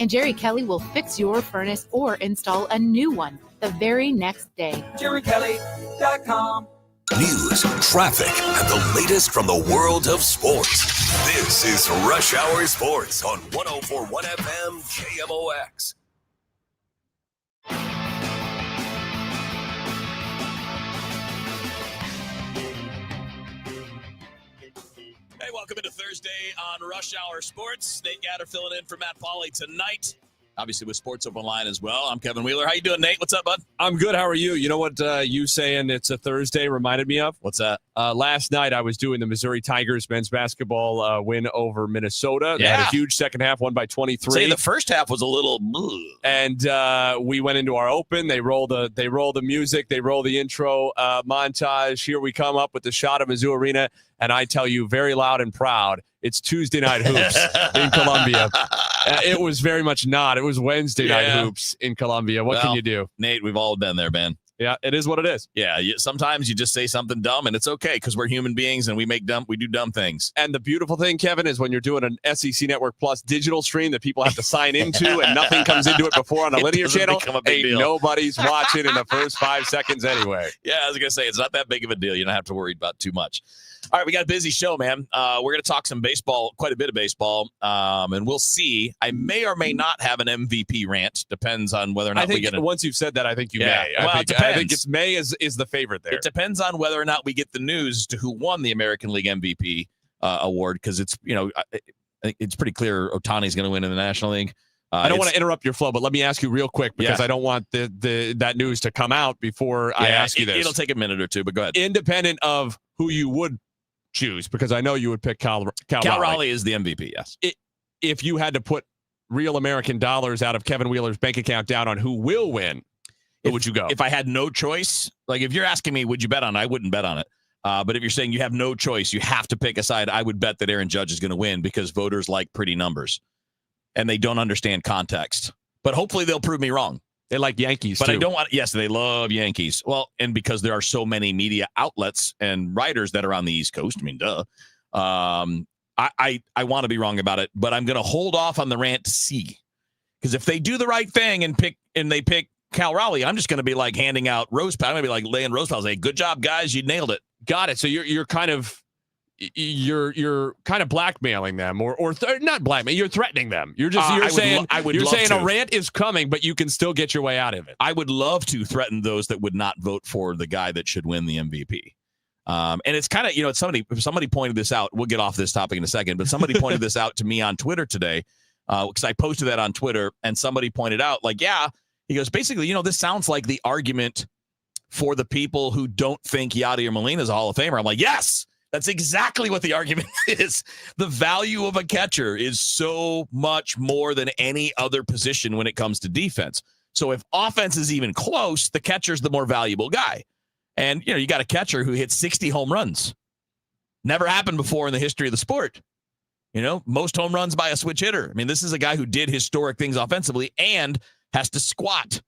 And Jerry Kelly will fix your furnace or install a new one the very next day. JerryKelly.com. News, traffic, and the latest from the world of sports. This is Rush Hour Sports on 104.1 FM KMOX. Hey, welcome into Thursday on Rush Hour Sports. Nate Gatter filling in for Matt Pauley tonight. Obviously with Sports Open Line as well. I'm Kevin Wheeler. How you doing, Nate? What's up, bud? I'm good. How are you? You know what you saying it's a Thursday reminded me of? What's that? Last night I was doing the Missouri Tigers men's basketball win over Minnesota. They had a huge second half, won by 23. Say the first half was a little and we went into our open. They roll the music. They roll the intro montage. Here we come up with the shot of Mizzou Arena. And I tell you very loud and proud, it's Tuesday Night Hoops in Columbia. It was very much not. It was Wednesday Night Hoops in Columbia. What can you do? Nate, we've all been there, man. Yeah, it is what it is. Yeah, sometimes you just say something dumb, and it's okay because we're human beings and we do dumb things. And the beautiful thing, Kevin, is when you're doing an SEC Network Plus digital stream that people have to sign into and nothing comes into it before on a linear channel, nobody's watching in the first 5 seconds anyway. Yeah, I was going to say, it's not that big of a deal. You don't have to worry about too much. All right, we got a busy show, man. We're going to talk some baseball, quite a bit of baseball, and we'll see. I may or may not have an MVP rant. Depends on whether or not we get it. Once you've said that, I think you may. Well, it depends. I think it's May is the favorite there. It depends on whether or not we get the news as to who won the American League MVP award, because it's I think it's pretty clear Ohtani's going to win in the National League. I don't want to interrupt your flow, but let me ask you real quick because I don't want that news to come out before I ask you this. It'll take a minute or two, but go ahead. Independent of who you would choose, because I know you would pick Cal Raleigh is the MVP, yes. If you had to put real American dollars out of Kevin Wheeler's bank account down on who will win, who would you go? If I had no choice, like if you're asking me, would you bet on it? I wouldn't bet on it. But if you're saying you have no choice, you have to pick a side, I would bet that Aaron Judge is going to win because voters like pretty numbers and they don't understand context. But hopefully they'll prove me wrong. They like Yankees, but too. I don't want. Yes, they love Yankees. Well, and because there are so many media outlets and writers that are on the East Coast. I mean, duh. I want to be wrong about it, but I'm going to hold off on the rant to see. Because if they do the right thing and they pick Cal Raleigh, I'm just going to be like handing out rose petals. I'm going to be like laying rose petals. Hey, good job, guys. You nailed it. Got it. So you're kind of blackmailing them, or not blackmailing. You're threatening them. You're saying a rant is coming, but you can still get your way out of it. I would love to threaten those that would not vote for the guy that should win the MVP. And it's kind of, somebody pointed this out. We'll get off this topic in a second, but somebody pointed this out to me on Twitter today because I posted that on Twitter, and somebody pointed out, he goes, basically, this sounds like the argument for the people who don't think Yadier Molina is a Hall of Famer. I'm like, yes. That's exactly what the argument is. The value of a catcher is so much more than any other position when it comes to defense. So if offense is even close, the catcher's the more valuable guy. And, you got a catcher who hits 60 home runs. Never happened before in the history of the sport. Most home runs by a switch hitter. I mean, this is a guy who did historic things offensively and has to squat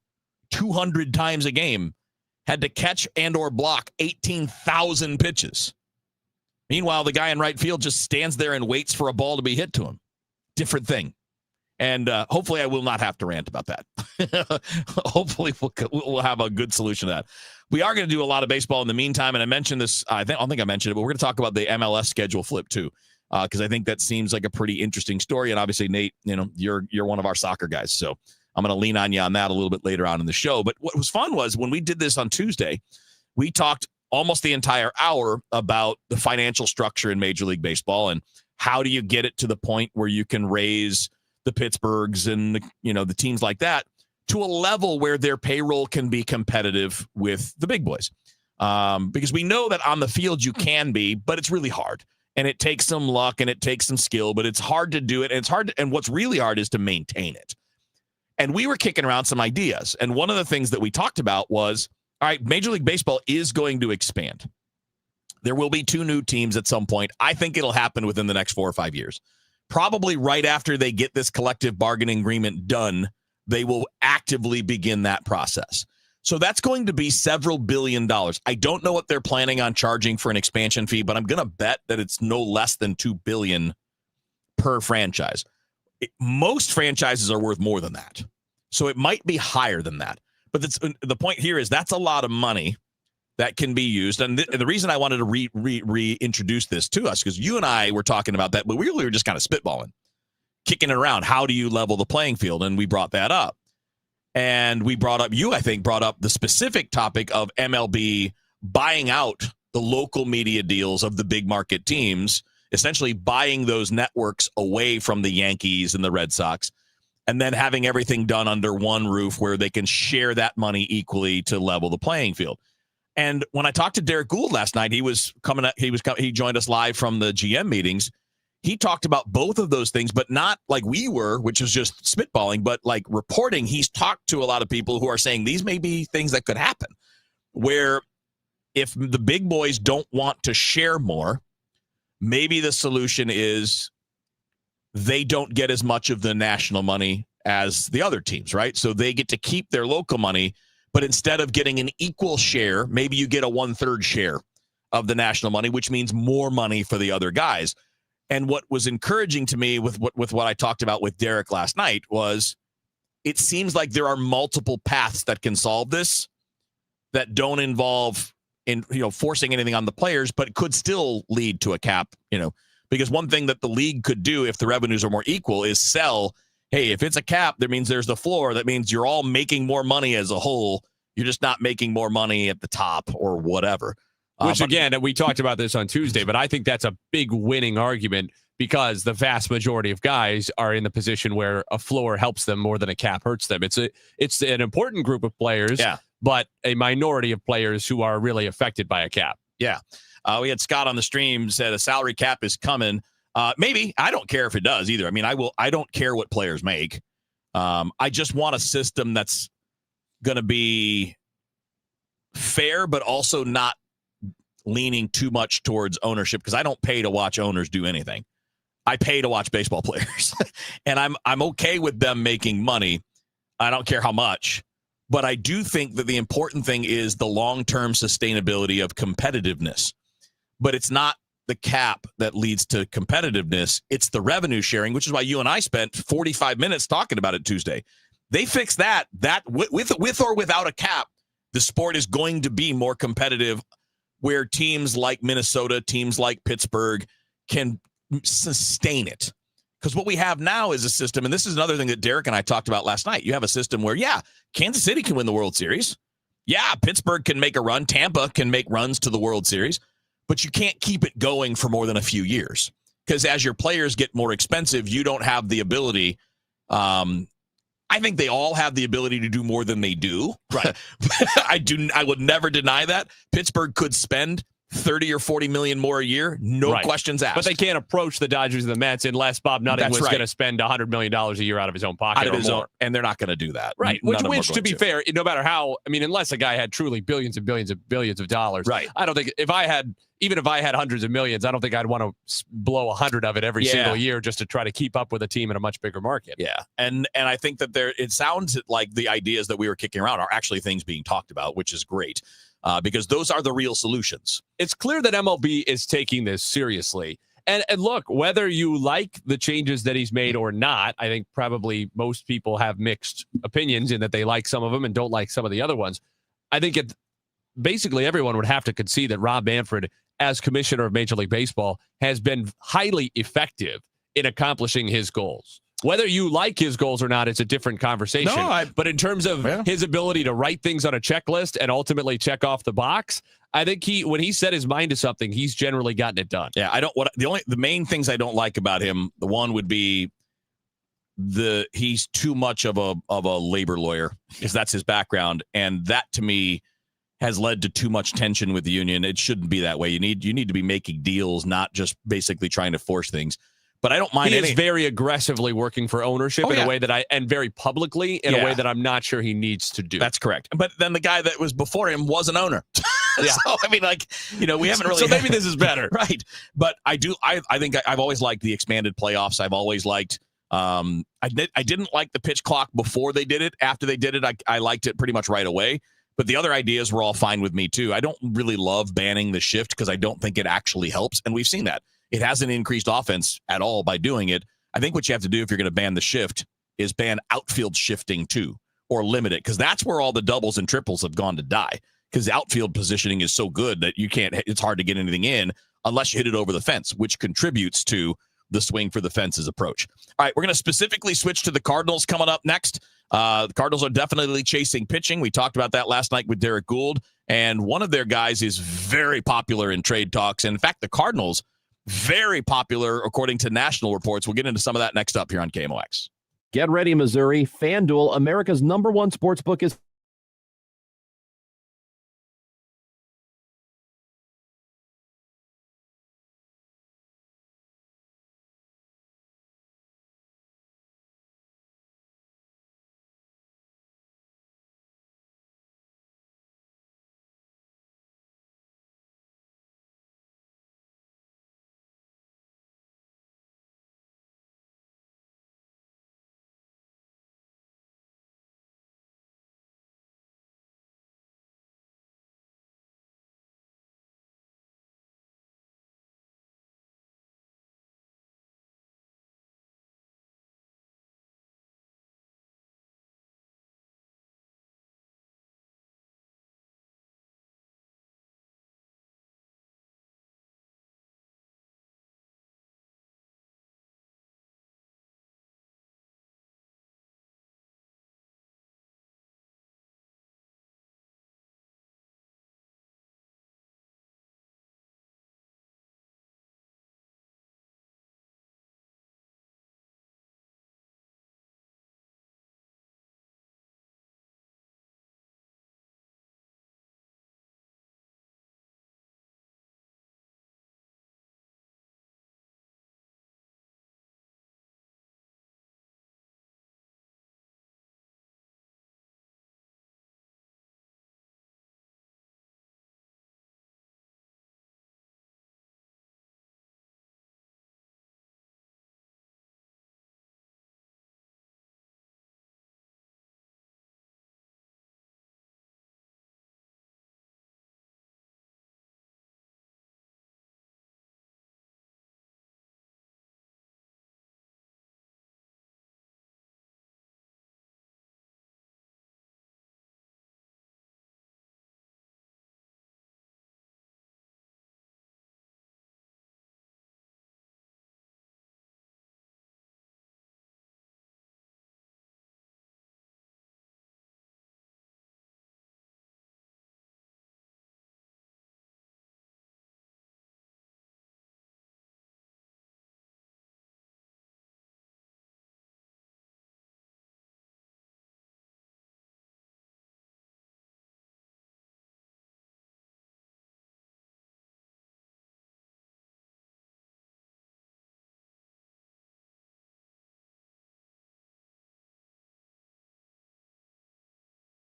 200 times a game, had to catch and or block 18,000 pitches. Meanwhile, the guy in right field just stands there and waits for a ball to be hit to him. Different thing. And hopefully I will not have to rant about that. Hopefully we'll have a good solution to that. We are going to do a lot of baseball in the meantime, and I mentioned this. I don't think I mentioned it, but we're going to talk about the MLS schedule flip too, because I think that seems like a pretty interesting story. And obviously, Nate, you're one of our soccer guys, so I'm going to lean on you on that a little bit later on in the show. But what was fun was when we did this on Tuesday, we talked almost the entire hour about the financial structure in Major League Baseball and how do you get it to the point where you can raise the Pittsburghs and the teams like that to a level where their payroll can be competitive with the big boys. Because we know that on the field you can be, but it's really hard. And it takes some luck and it takes some skill, but it's hard to do it. And what's really hard is to maintain it. And we were kicking around some ideas. And one of the things that we talked about was, all right, Major League Baseball is going to expand. There will be 2 new teams at some point. I think it'll happen within the next 4 or 5 years. Probably right after they get this collective bargaining agreement done, they will actively begin that process. So that's going to be several $1 billion. I don't know what they're planning on charging for an expansion fee, but I'm going to bet that it's no less than $2 billion per franchise. most franchises are worth more than that. So it might be higher than that. But the point here is that's a lot of money that can be used. And the reason I wanted to reintroduce this to us, because you and I were talking about that, but we really were just kind of spitballing, kicking it around. How do you level the playing field? And we brought that up. And we brought up, I think, brought up the specific topic of MLB buying out the local media deals of the big market teams, essentially buying those networks away from the Yankees and the Red Sox, and then having everything done under one roof where they can share that money equally to level the playing field. And when I talked to Derek Gould last night, he joined us live from the GM meetings. He talked about both of those things, but not like we were, which was just spitballing, but like reporting. He's talked to a lot of people who are saying these may be things that could happen, where if the big boys don't want to share more, maybe the solution is they don't get as much of the national money as the other teams, right? So they get to keep their local money, but instead of getting an equal share, maybe you get a 1/3 share of the national money, which means more money for the other guys. And what was encouraging to me with what I talked about with Derek last night was it seems like there are multiple paths that can solve this that don't involve forcing anything on the players, but could still lead to a cap, because one thing that the league could do if the revenues are more equal is sell, hey, if it's a cap, that means there's the floor. That means you're all making more money as a whole. You're just not making more money at the top or whatever. Which, again, we talked about this on Tuesday, but I think that's a big winning argument because the vast majority of guys are in the position where a floor helps them more than a cap hurts them. It's an important group of players, but a minority of players who are really affected by a cap. Yeah. We had Scott on the stream said a salary cap is coming. Maybe. I don't care if it does either. I mean, I don't care what players make. I just want a system that's going to be fair, but also not leaning too much towards ownership, because I don't pay to watch owners do anything. I pay to watch baseball players, and I'm okay with them making money. I don't care how much, but I do think that the important thing is the long-term sustainability of competitiveness. But it's not the cap that leads to competitiveness. It's the revenue sharing, which is why you and I spent 45 minutes talking about it Tuesday. They fix that with or without a cap, the sport is going to be more competitive, where teams like Minnesota, teams like Pittsburgh can sustain it. Because what we have now is a system, and this is another thing that Derek and I talked about last night. You have a system where, Kansas City can win the World Series. Yeah, Pittsburgh can make a run. Tampa can make runs to the World Series. But you can't keep it going for more than a few years. Because as your players get more expensive, you don't have the ability. I think they all have the ability to do more than they do. Right. I would never deny that. Pittsburgh could spend 30 or 40 million more a year. No questions asked. But they can't approach the Dodgers and the Mets unless Bob Nutting was going to spend $100 million a year out of his own pocket or more. And they're not going to do that. Right. Which to be fair, no matter how, unless a guy had truly billions and billions and billions of dollars. Right. I don't think even if I had hundreds of millions, I don't think I'd want to blow 100 of it every single year just to try to keep up with a team in a much bigger market. Yeah. And I think that it sounds like the ideas that we were kicking around are actually things being talked about, which is great. Because those are the real solutions. It's clear that MLB is taking this seriously. And look, whether you like the changes that he's made or not, I think probably most people have mixed opinions in that they like some of them and don't like some of the other ones. I think basically everyone would have to concede that Rob Manfred, as commissioner of Major League Baseball, has been highly effective in accomplishing his goals. Whether you like his goals or not, it's a different conversation. But in terms of his ability to write things on a checklist and ultimately check off the box, I think when he set his mind to something, he's generally gotten it done. Yeah, the main things I don't like about him, the one would be he's too much of a labor lawyer, because that's his background, and that to me has led to too much tension with the union. It shouldn't be that way. You need to be making deals, not just basically trying to force things. But I don't mind. He is very aggressively working for ownership in a way that and very publicly in a way that I'm not sure he needs to do. That's correct. But then the guy that was before him was an owner. So, we haven't really. So maybe this is better. Right. But I think I've always liked the expanded playoffs. I've always liked, I didn't like the pitch clock before they did it. After they did it, I liked it pretty much right away. But the other ideas were all fine with me too. I don't really love banning the shift because I don't think it actually helps. And we've seen that. It hasn't increased offense at all by doing it. I think what you have to do if you're going to ban the shift is ban outfield shifting too, or limit it, because that's where all the doubles and triples have gone to die, because the outfield positioning is so good that it's hard to get anything in unless you hit it over the fence, which contributes to the swing for the fences approach. All right, we're going to specifically switch to the Cardinals coming up next. The Cardinals are definitely chasing pitching. We talked about that last night with Derek Gould, and one of their guys is very popular in trade talks. And in fact, the Cardinals, very popular according to national reports. We'll get into some of that next up here on KMOX. Get ready, Missouri. FanDuel, America's #1 sportsbook, is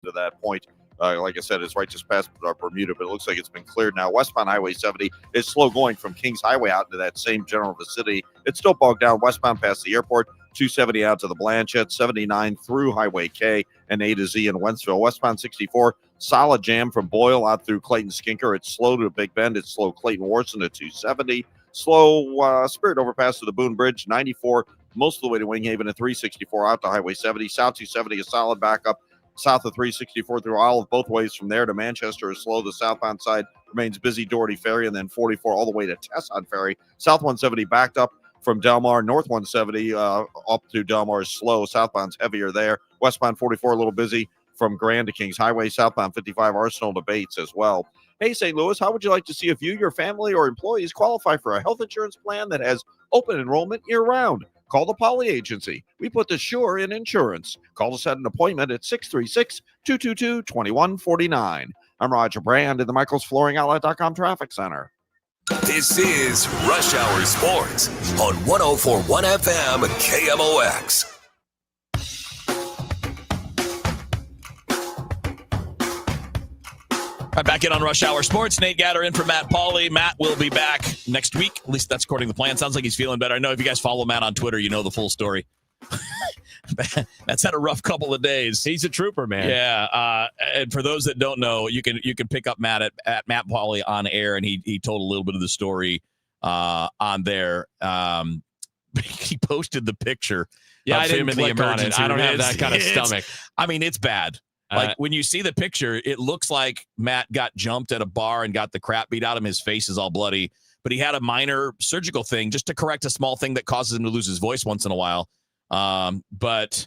to that point. Like I said, it's right just past Bermuda, but it looks like it's been cleared now. Westbound Highway 70 is slow going from Kings Highway out into that same general vicinity. It's still bogged down westbound past the airport, 270 out to the Blanchette, 79 through Highway K and A to Z in Wentzville. Westbound 64, solid jam from Boyle out through Clayton Skinker. It's slow to Big Bend. It's slow Clayton Warson to 270. Slow Spirit overpass to the Boone Bridge, 94 most of the way to Winghaven, and 364 out to Highway 70. South 270 a solid backup. South of 364 through Olive, both ways from there to Manchester is slow. The southbound side remains busy, Doherty Ferry, and then 44 all the way to Tesson Ferry. South 170 backed up from Delmar. North 170 up to Delmar is slow. Southbound's heavier there. Westbound 44 a little busy from Grand to Kings Highway. Southbound 55 Arsenal to Bates as well. Hey, St. Louis, how would you like to see if you, your family, or employees qualify for a health insurance plan that has open enrollment year-round? Call the Poly Agency. We put the sure in insurance. Call to set an appointment at 636-222-2149. I'm Roger Brand in the MichaelsFlooringOutlet.com Traffic Center. This is Rush Hour Sports on 104.1 FM KMOX. Right, back in on Rush Hour Sports. Nate Gatter in for Matt Pauley. Matt will be back next week. At least that's according to the plan. Sounds like he's feeling better. I know if you guys follow Matt on Twitter, you know the full story. That's had a rough couple of days. He's a trooper, man. Yeah. And for those that don't know, you can pick up Matt at Matt Pauley on air, and he told a little bit of the story on there. he posted the picture Yeah, of I him didn't in the click on it. emergency I don't room. have that kind of stomach. I mean, it's bad. Like when you see the picture, it looks like Matt got jumped at a bar and got the crap beat out of him. His face is all bloody, but he had a minor surgical thing just to correct a small thing that causes him to lose his voice once in a while. But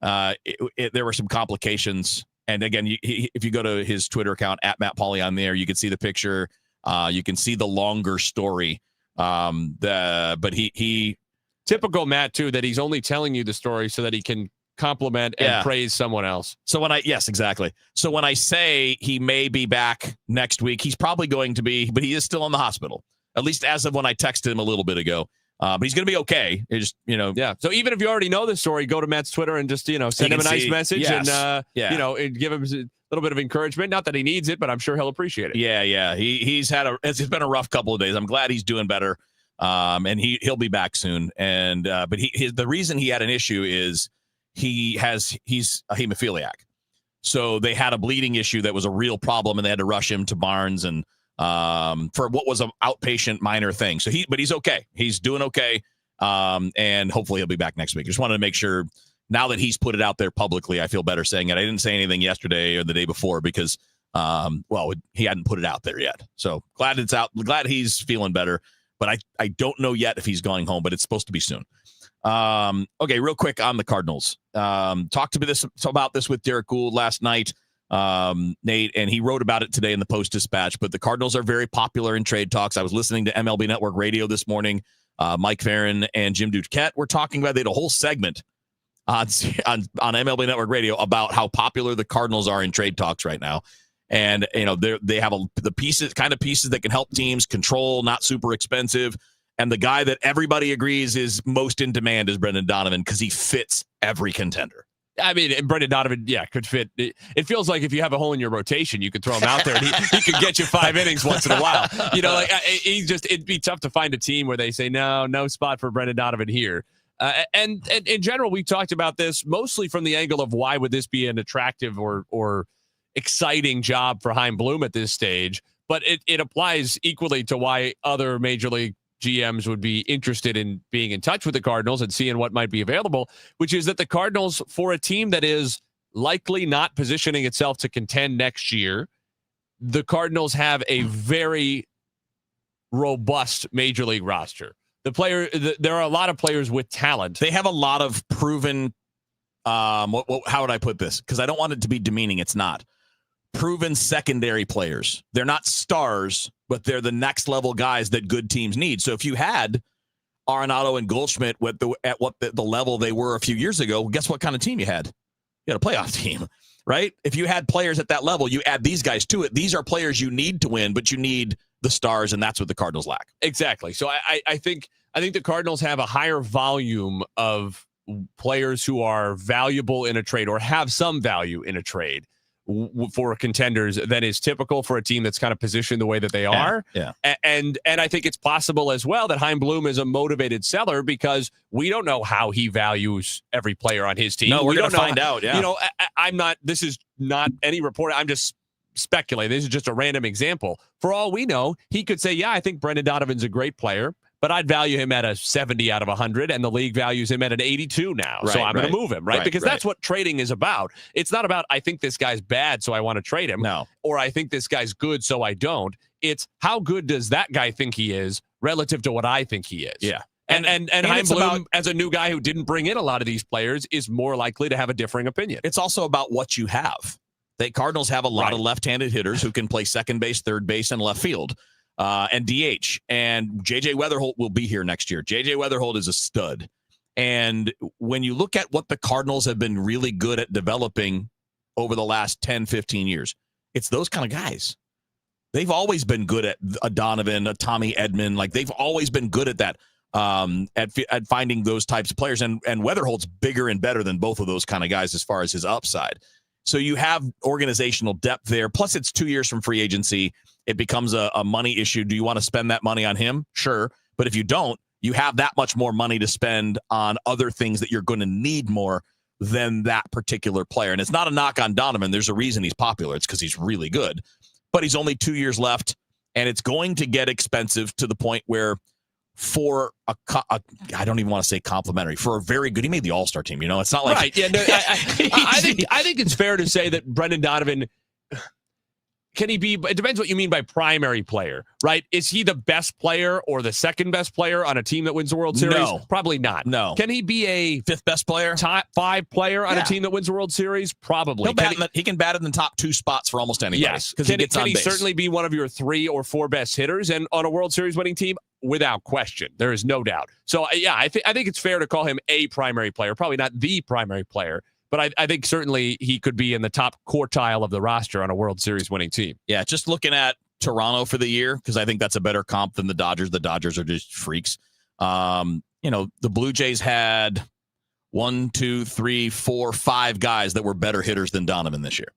there were some complications. And again, if you go to his Twitter account at Matt Pauley on there, you can see the picture. You can see the longer story. But he typical Matt too, that he's only telling you the story so that he can compliment and praise someone else. So yes, exactly. So when I say he may be back next week, he's probably going to be, but he is still in the hospital, at least as of when I texted him a little bit ago. But he's going to be okay. It's just, Yeah. So even if you already know the story, go to Matt's Twitter and just, send him a nice message and and give him a little bit of encouragement. Not that he needs it, but I'm sure he'll appreciate it. Yeah. It's been a rough couple of days. I'm glad he's doing better. And he'll be back soon. And but the reason he had an issue is he's a hemophiliac. So they had a bleeding issue that was a real problem, and they had to rush him to Barnes and for what was an outpatient minor thing. So he's okay. He's doing okay. And hopefully he'll be back next week. Just wanted to make sure now that he's put it out there publicly, I feel better saying it. I didn't say anything yesterday or the day before because, he hadn't put it out there yet. So glad it's out. Glad he's feeling better, but I don't know yet if he's going home, but it's supposed to be soon. Okay, real quick on the Cardinals. Talked about this with Derek Gould last night, Nate, and he wrote about it today in the Post-Dispatch, but the Cardinals are very popular in trade talks. I was listening to MLB Network Radio this morning. Mike Farron and Jim Duquette were talking about it. They had a whole segment on MLB Network Radio about how popular the Cardinals are in trade talks right now. And, they have the pieces that can help teams control, not super expensive. And the guy that everybody agrees is most in demand is Brendan Donovan because he fits every contender. I mean, Brendan Donovan, could fit. It feels like if you have a hole in your rotation, you could throw him out there and he could get you 5 innings once in a while. It'd be tough to find a team where they say, no spot for Brendan Donovan here. And in general, we talked about this mostly from the angle of why would this be an attractive or exciting job for Chaim Bloom at this stage. But it applies equally to why other major league GMs would be interested in being in touch with the Cardinals and seeing what might be available, which is that the Cardinals, for a team that is likely not positioning itself to contend next year, the Cardinals have a very robust major league roster. There are a lot of players with talent. They have a lot of proven, how would I put this? Because I don't want it to be demeaning. It's not. Proven secondary players. They're not stars, but they're the next level guys that good teams need. So if you had Arenado and Goldschmidt at the level they were a few years ago, guess what kind of team you had? You had a playoff team, right? If you had players at that level, you add these guys to it. These are players you need to win, but you need the stars, and that's what the Cardinals lack. Exactly. So I think the Cardinals have a higher volume of players who are valuable in a trade or have some value in a trade for contenders than is typical for a team that's kind of positioned the way that they are. Yeah. And I think it's possible as well that Chaim Bloom is a motivated seller because we don't know how he values every player on his team. No, we're going to find out. out. Yeah. This is not any report. I'm just speculating. This is just a random example. For all we know, he could say, I think Brendan Donovan's a great player, but I'd value him at a 70 out of 100, and the league values him at an 82 now. Right, so I'm going to move him, right? Because that's what trading is about. It's not about, I think this guy's bad, so I want to trade him. No. Or I think this guy's good, so I don't. It's how good does that guy think he is relative to what I think he is. Yeah. And Chaim Bloom, as a new guy who didn't bring in a lot of these players, is more likely to have a differing opinion. It's also about what you have. The Cardinals have a lot of left-handed hitters who can play second base, third base, and left field. And DH. And J.J. Weatherholt will be here next year. J.J. Weatherholt is a stud. And when you look at what the Cardinals have been really good at developing over the last 10, 15 years, it's those kind of guys. They've always been good at a Donovan, a Tommy Edman. Like, they've always been good at that, at finding those types of players. And Weatherholt's bigger and better than both of those kind of guys as far as his upside. So you have organizational depth there. Plus, it's 2 years from free agency. It becomes a money issue. Do you want to spend that money on him? Sure. But if you don't, you have that much more money to spend on other things that you're going to need more than that particular player. And it's not a knock on Donovan. There's a reason he's popular. It's because he's really good. But he's only 2 years left, and it's going to get expensive to the point where for I don't even want to say complimentary, for a very good. He made the All-Star team. It's not like right. Yeah, no, I think it's fair to say that Brendan Donovan. Can he be? It depends what you mean by primary player, right? Is he the best player or the second best player on a team that wins the World Series? No. Probably not. No. Can he be a fifth best player? Top 5 player on a team that wins the World Series? Probably. He can bat in the top 2 spots for almost anybody. Yes. Because he gets on base. Can he certainly be one of your 3 or 4 best hitters and on a World Series winning team? Without question. There is no doubt. So, yeah, I think it's fair to call him a primary player. Probably not the primary player. But I think certainly he could be in the top quartile of the roster on a World Series winning team. Yeah, just looking at Toronto for the year, because I think that's a better comp than the Dodgers. The Dodgers are just freaks. The Blue Jays had 1, 2, 3, 4, 5 guys that were better hitters than Donovan this year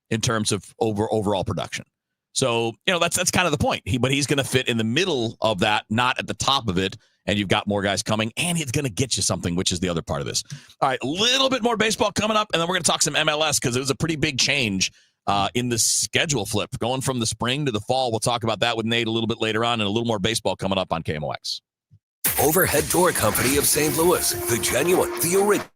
in terms of overall production. So, that's kind of the point. But he's going to fit in the middle of that, not at the top of it. And you've got more guys coming, and he's going to get you something, which is the other part of this. All right, a little bit more baseball coming up, and then we're going to talk some MLS because it was a pretty big change in the schedule flip, going from the spring to the fall. We'll talk about that with Nate a little bit later on, and a little more baseball coming up on KMOX. Overhead Door Company of St. Louis, the genuine, the original.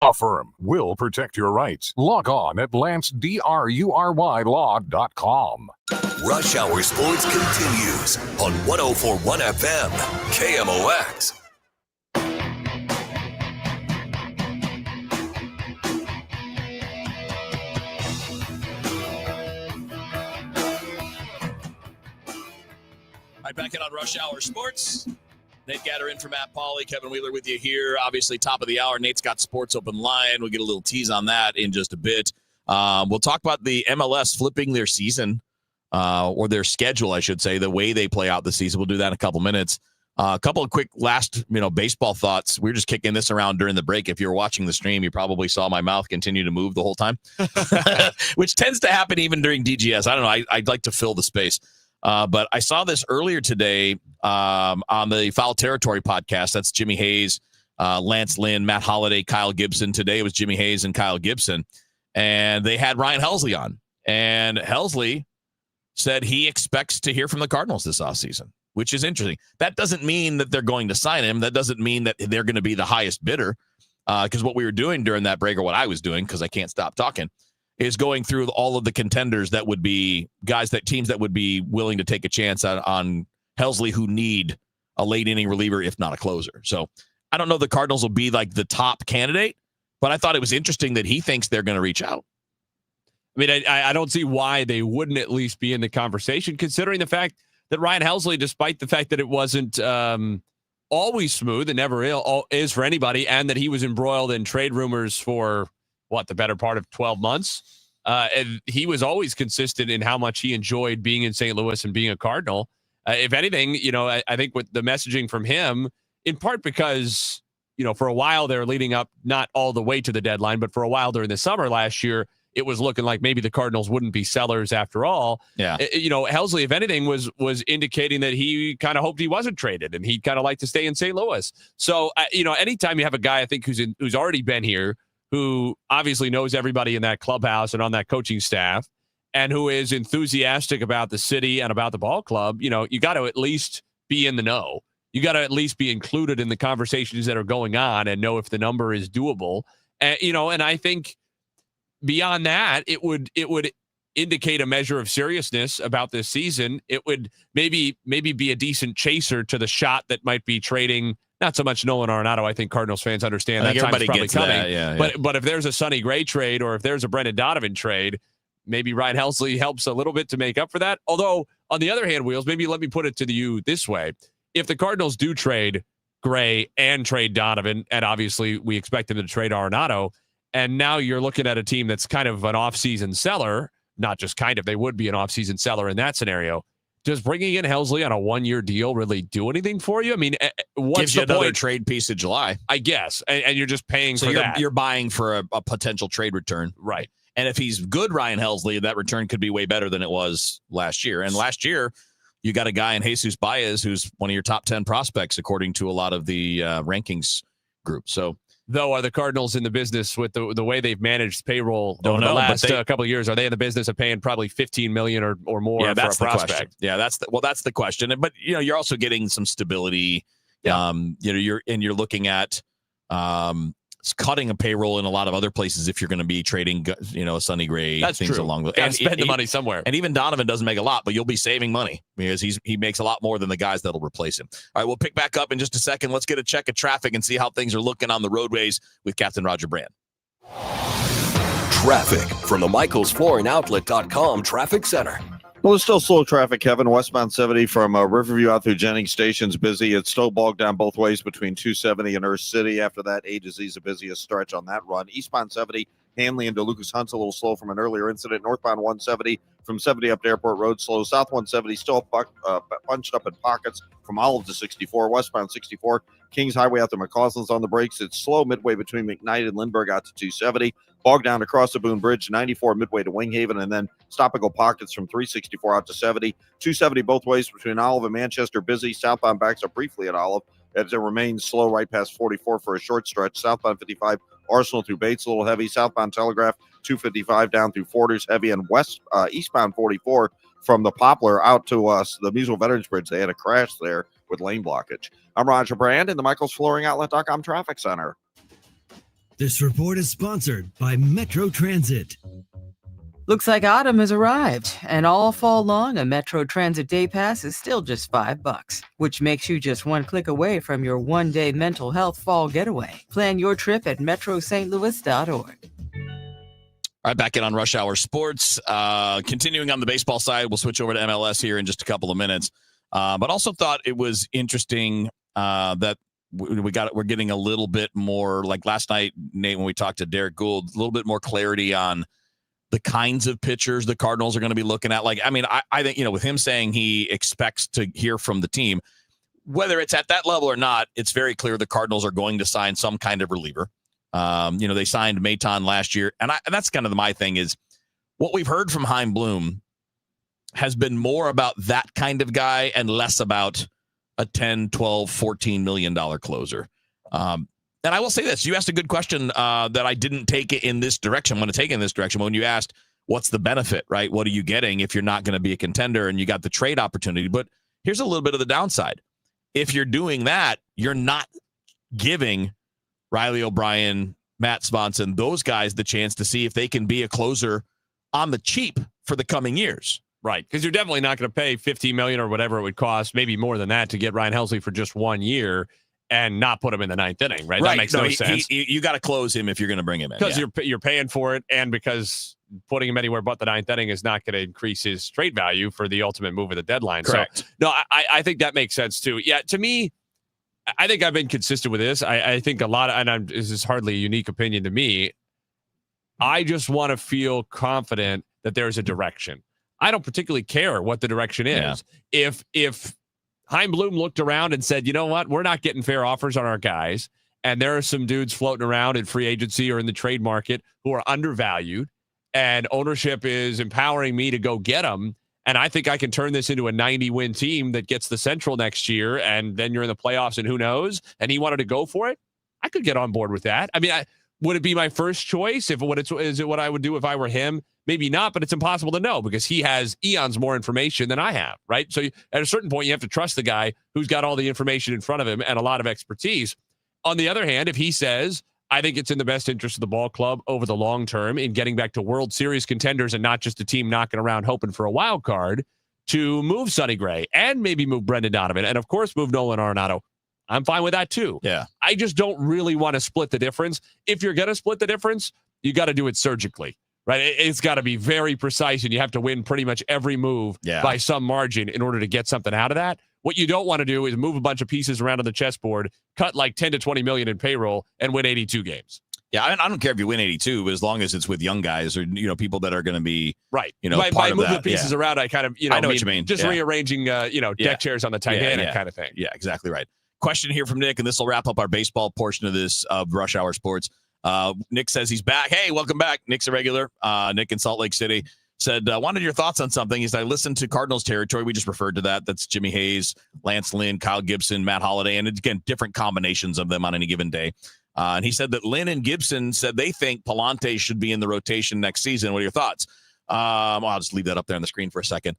law firm will protect your rights. Log on at lancedrurylaw.com. Rush Hour Sports continues on 104.1 FM KMOX. All right, back in on Rush Hour Sports. Nate Gatter in for Matt Pauley. Kevin Wheeler with you here. Obviously, top of the hour. Nate's got Sports Open Line. We'll get a little tease on that in just a bit. We'll talk about the MLS flipping their season, or their schedule, I should say, the way they play out the season. We'll do that in a couple minutes. A couple of quick last, baseball thoughts. We were just kicking this around during the break. If you were watching the stream, you probably saw my mouth continue to move the whole time, which tends to happen even during DGS. I don't know. I'd like to fill the space. But I saw this earlier today on the Foul Territory podcast. That's Jimmy Hayes, Lance Lynn, Matt Holliday, Kyle Gibson. Today it was Jimmy Hayes and Kyle Gibson. And they had Ryan Helsley on. And Helsley said he expects to hear from the Cardinals this offseason, which is interesting. That doesn't mean that they're going to sign him. That doesn't mean that they're going to be the highest bidder. Because what we were doing during that break, or what I was doing, because I can't stop talking, is going through all of the contenders that would be teams that would be willing to take a chance on Helsley, who need a late inning reliever, if not a closer. So I don't know if the Cardinals will be like the top candidate, but I thought it was interesting that he thinks they're going to reach out. I mean, I don't see why they wouldn't at least be in the conversation, considering the fact that Ryan Helsley, despite the fact that it wasn't always smooth and never is for anybody, and that he was embroiled in trade rumors for the better part of 12 months. And he was always consistent in how much he enjoyed being in St. Louis and being a Cardinal. If anything, I think with the messaging from him, in part because, for a while they're leading up, not all the way to the deadline, but for a while during the summer last year, it was looking like maybe the Cardinals wouldn't be sellers after all. Yeah. Helsley, if anything, was indicating that he kind of hoped he wasn't traded and he'd kind of like to stay in St. Louis. So, anytime you have a guy, I think, who's already been here, who obviously knows everybody in that clubhouse and on that coaching staff, and who is enthusiastic about the city and about the ball club, you got to at least be in the know. You got to at least be included in the conversations that are going on and know if the number is doable. And, and I think beyond that, it would indicate a measure of seriousness about this season. It would maybe be a decent chaser to the shot that might be trading. Not so much Nolan Arenado. I think Cardinals fans understand that time's probably coming. That, But if there's a Sonny Gray trade, or if there's a Brendan Donovan trade, maybe Ryan Helsley helps a little bit to make up for that. Although, on the other hand, Wheels, maybe let me put it to you this way. If the Cardinals do trade Gray and trade Donovan, and obviously we expect them to trade Arenado, and now you're looking at a team that's kind of an offseason seller, not just kind of, they would be an offseason seller in that scenario. Does bringing in Helsley on a one-year deal really do anything for you? I mean, what's gives you the another point? Trade piece in July, I guess, and you're just paying so for that. You're buying for a potential trade return, right? And if he's good, Ryan Helsley, that return could be way better than it was last year. And last year, you got a guy in Jesus Baez who's one of your top 10 prospects according to a lot of the rankings group. So. Though, are the Cardinals in the business with the way they've managed payroll over the last couple of years? Are they in the business of paying probably $15 million or more for a prospect? Question. Yeah, that's the question. But you're also getting some stability. Yeah. You're looking at cutting a payroll in a lot of other places if you're going to be trading, a Sonny Gray, that's things true. along the and spend the money somewhere. And even Donovan doesn't make a lot, but you'll be saving money because he makes a lot more than the guys that'll replace him. All right, we'll pick back up in just a second. Let's get a check of traffic and see how things are looking on the roadways with Captain Roger Brand. Traffic from the MichaelsFlooringOutlet.com Traffic Center. Well, there's still slow traffic, Kevin. Westbound 70 from Riverview out through Jennings Station's busy. It's still bogged down both ways between 270 and Earth City. After that, A to Z is the busiest stretch on that run. Eastbound 70, Hanley into Lucas Hunt's a little slow from an earlier incident. Northbound 170 from 70 up to Airport Road slow. South 170 still bunched up in pockets from Olive to 64. Westbound 64, Kings Highway out to McCausland's on the brakes. It's slow midway between McKnight and Lindbergh out to 270. Bogged down across the Boone Bridge, 94 midway to Winghaven, and then stop-and-go pockets from 364 out to 70. 270 both ways between Olive and Manchester, busy. Southbound backs up briefly at Olive as it remains slow right past 44 for a short stretch. Southbound 55, Arsenal through Bates, a little heavy. Southbound Telegraph, 255 down through Forders, heavy. And eastbound 44 from the Poplar out to the Musial Veterans Bridge. They had a crash there with lane blockage. I'm Roger Brand in the MichaelsFlooringOutlet.com Traffic Center. This report is sponsored by Metro Transit. Looks like autumn has arrived, and all fall long, a Metro Transit Day Pass is still just $5, which makes you just one click away from your one-day mental health fall getaway. Plan your trip at metrostlouis.org. All right, back in on Rush Hour Sports. Continuing on the baseball side, we'll switch over to MLS here in just a couple of minutes. But also thought it was interesting that we're getting a little bit more, like last night, Nate, when we talked to Derek Gould, a little bit more clarity on the kinds of pitchers the Cardinals are going to be looking at. Like, I mean, I think, with him saying he expects to hear from the team, whether it's at that level or not, it's very clear the Cardinals are going to sign some kind of reliever. They signed Maton last year. And that's kind of my thing is what we've heard from Chaim Bloom has been more about that kind of guy and less about a 10, 12, $14 million closer. And I will say this, you asked a good question that I didn't take it in this direction. I'm going to take it in this direction. When you asked, what's the benefit, right? What are you getting if you're not going to be a contender and you got the trade opportunity? But here's a little bit of the downside. If you're doing that, you're not giving Riley O'Brien, Matt Swanson, those guys the chance to see if they can be a closer on the cheap for the coming years. Right, because you're definitely not going to pay $50 million or whatever it would cost, maybe more than that, to get Ryan Helsley for just 1 year and not put him in the ninth inning, right? That makes no sense. You got to close him if you're going to bring him in. Because you're paying for it, and because putting him anywhere but the ninth inning is not going to increase his trade value for the ultimate move of the deadline. Correct. So, no, I think that makes sense, too. Yeah, to me, I think I've been consistent with this. I think a lot of, and this is hardly a unique opinion to me, I just want to feel confident that there's a direction. I don't particularly care what the direction is. Yeah. If Chaim Bloom looked around and said, you know what, we're not getting fair offers on our guys, and there are some dudes floating around in free agency or in the trade market who are undervalued, and ownership is empowering me to go get them, and I think I can turn this into a 90-win team that gets the Central next year, and then you're in the playoffs and who knows, and he wanted to go for it, I could get on board with that. I mean, would it be my first choice? Is it what I would do if I were him? Maybe not, but it's impossible to know because he has eons more information than I have, right? So at a certain point, you have to trust the guy who's got all the information in front of him and a lot of expertise. On the other hand, if he says, I think it's in the best interest of the ball club over the long term in getting back to World Series contenders and not just a team knocking around hoping for a wild card, to move Sonny Gray and maybe move Brendan Donovan and, of course, move Nolan Arenado, I'm fine with that, too. Yeah. I just don't really want to split the difference. If you're going to split the difference, you got to do it surgically. Right, it's got to be very precise, and you have to win pretty much every move by some margin in order to get something out of that. What you don't want to do is move a bunch of pieces around on the chessboard, cut like 10 to 20 million in payroll, and win 82 games. Yeah, I don't care if you win 82, but as long as it's with young guys or people that are going to be right. By moving the pieces around, I kind of I know what you mean. Just rearranging deck chairs on the Titanic kind of thing. Yeah, exactly right. Question here from Nick, and this will wrap up our baseball portion of this Rush Hour Sports. Nick says he's back. Hey, welcome back. Nick's a regular. Nick in Salt Lake City said, wanted your thoughts on something. He said, I listened to Cardinals territory. We just referred to that. That's Jimmy Hayes, Lance Lynn, Kyle Gibson, Matt Holliday, and again, different combinations of them on any given day. And he said that Lynn and Gibson said they think Palante should be in the rotation next season. What are your thoughts? I'll just leave that up there on the screen for a second.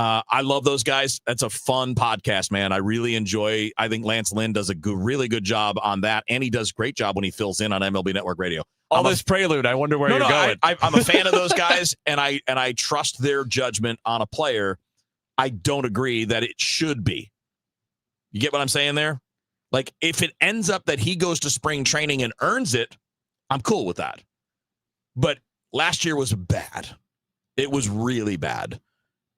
I love those guys. That's a fun podcast, man. I really enjoy. I think Lance Lynn does a really good job on that, and he does a great job when he fills in on MLB Network Radio. All this prelude, I wonder where you're going. I'm a fan of those guys, and I trust their judgment on a player. I don't agree that it should be. You get what I'm saying there? Like, if it ends up that he goes to spring training and earns it, I'm cool with that. But last year was bad. It was really bad.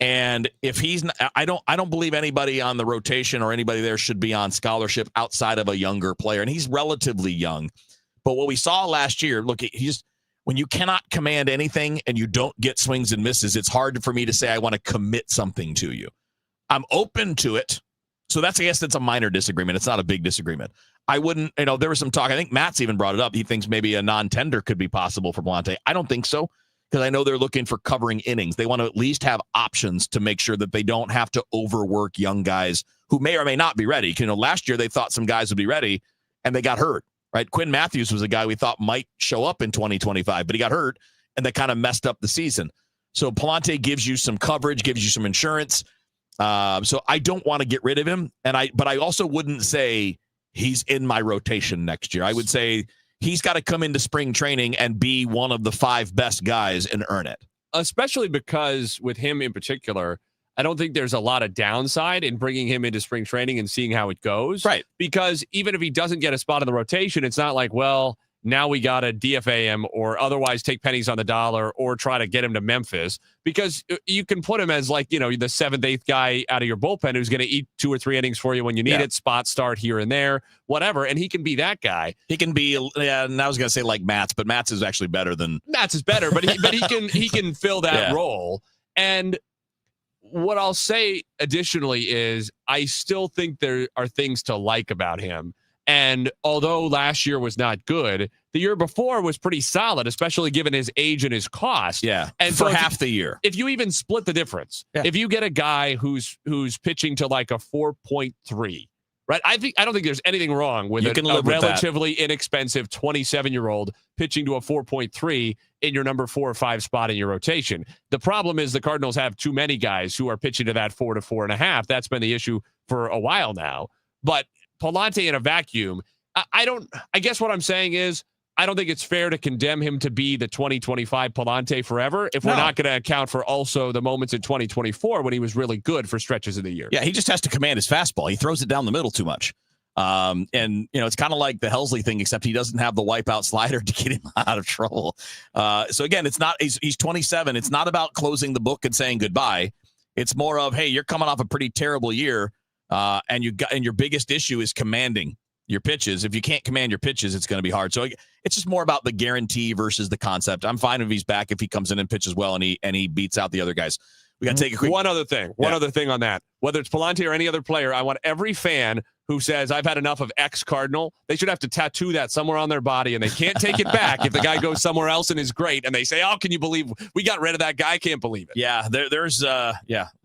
And if he's not, I don't believe anybody on the rotation or anybody there should be on scholarship outside of a younger player. And he's relatively young. But what we saw last year, look, when you cannot command anything and you don't get swings and misses, it's hard for me to say I want to commit something to you. I'm open to it. So I guess that's a minor disagreement. It's not a big disagreement. I wouldn't, there was some talk. I think Matt's even brought it up. He thinks maybe a non-tender could be possible for Palante. I don't think so, because I know they're looking for covering innings. They want to at least have options to make sure that they don't have to overwork young guys who may or may not be ready. Last year they thought some guys would be ready and they got hurt, right? Quinn Matthews was a guy we thought might show up in 2025, but he got hurt and that kind of messed up the season. So Palante gives you some coverage, gives you some insurance. So I don't want to get rid of him. But I also wouldn't say he's in my rotation next year. I would say he's got to come into spring training and be one of the 5 best guys and earn it. Especially because with him in particular, I don't think there's a lot of downside in bringing him into spring training and seeing how it goes. Right. Because even if he doesn't get a spot in the rotation, it's not like, well, now we got to DFA him or otherwise take pennies on the dollar or try to get him to Memphis, because you can put him as like, the 7th, 8th guy out of your bullpen who's going to eat 2 or 3 innings for you when you need it, spot start here and there, whatever. And he can be that guy. He can be, and I was going to say like Matz, but Matz is actually better than Matz is better, but he can fill that role. And what I'll say additionally is I still think there are things to like about him. And although last year was not good, the year before was pretty solid, especially given his age and his cost. Yeah, and for so half the year. If you even split the difference, if you get a guy who's pitching to like a 4.3, right? I don't think there's anything wrong with a relatively inexpensive 27-year-old pitching to a 4.3 in your number 4 or 5 spot in your rotation. The problem is the Cardinals have too many guys who are pitching to that 4 to 4.5. That's been the issue for a while now. But Palante in a vacuum, I guess what I'm saying is I don't think it's fair to condemn him to be the 2025 Palante forever if we're not going to account for also the moments in 2024 when he was really good for stretches of the year. Yeah, he just has to command his fastball. He throws it down the middle too much. And it's kind of like the Helsley thing, except he doesn't have the wipeout slider to get him out of trouble. So again, it's not, he's 27. It's not about closing the book and saying goodbye. It's more of, hey, you're coming off a pretty terrible year. And your biggest issue is commanding your pitches. If you can't command your pitches, it's going to be hard. So it's just more about the guarantee versus the concept. I'm fine if he's back, if he comes in and pitches well and he beats out the other guys. We got to take a quick one other thing on that. Whether it's Palante or any other player, I want every fan who says I've had enough of X Cardinal, they should have to tattoo that somewhere on their body, and they can't take it back if the guy goes somewhere else and is great. And they say, "Oh, can you believe we got rid of that guy?" I can't believe it. Yeah, there's a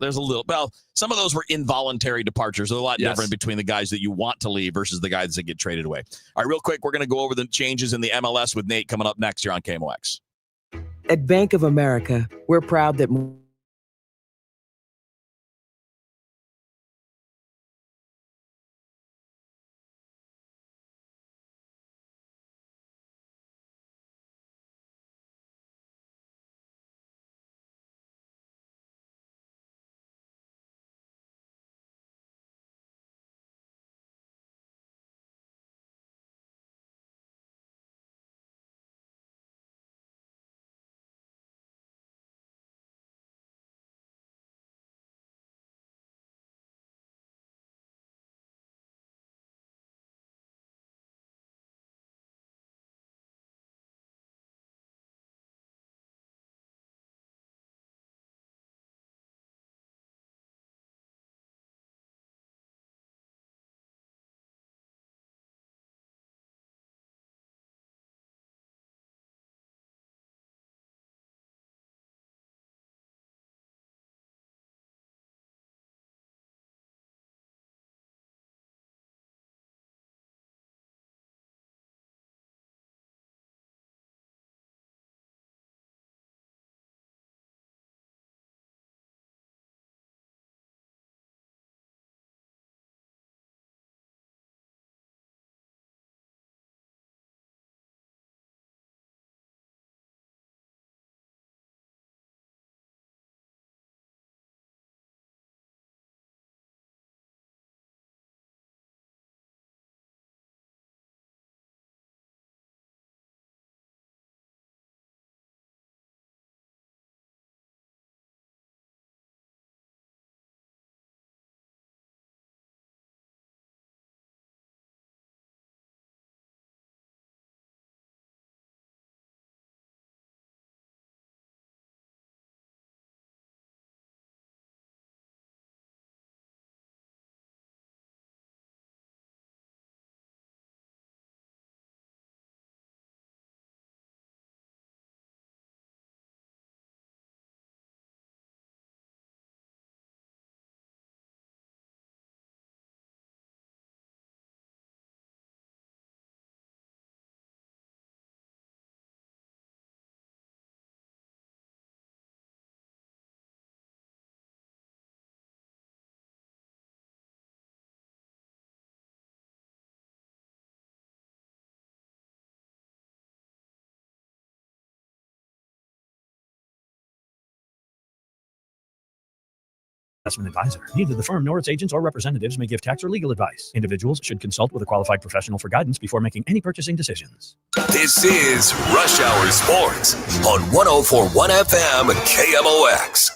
little. Well, some of those were involuntary departures. There's a lot different between the guys that you want to leave versus the guys that get traded away. All right, real quick, we're going to go over the changes in the MLS with Nate coming up next here on KMOX. At Bank of America, we're proud that Investment advisor. Neither the firm nor its agents or representatives may give tax or legal advice. Individuals should consult with a qualified professional for guidance before making any purchasing decisions. This is Rush Hour Sports on 104.1 FM KMOX.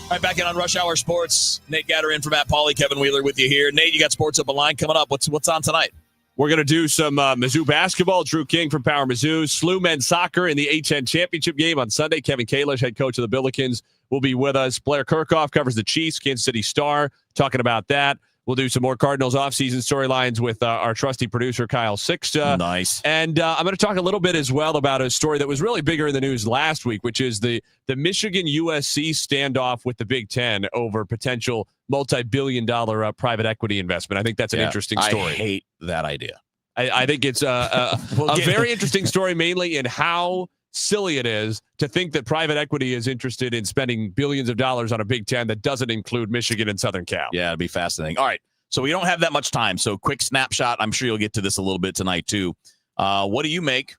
All right, back in on Rush Hour Sports. Nate Gatter in for Matt Pauley, Kevin Wheeler with you here. Nate, you got Sports Open Line coming up. What's on tonight? We're going to do some Mizzou basketball. Drew King from Power Mizzou. SLU men's soccer in the A10 championship game on Sunday. Kevin Kalish, head coach of the Billikens, will be with us. Blair Kirchhoff covers the Chiefs, Kansas City Star, talking about that. We'll do some more Cardinals offseason storylines with our trusty producer, Kyle Sixta. Nice. And I'm going to talk a little bit as well about a story that was really bigger in the news last week, which is the Michigan-USC standoff with the Big Ten over potential multi-billion-dollar private equity investment. I think that's an interesting story. I hate that idea. I think it's a very interesting story, mainly in how silly it is to think that private equity is interested in spending billions of dollars on a Big Ten that doesn't include Michigan and Southern Cal. Yeah, it'd be fascinating. All right, so we don't have that much time. So quick snapshot. I'm sure you'll get to this a little bit tonight too. What do you make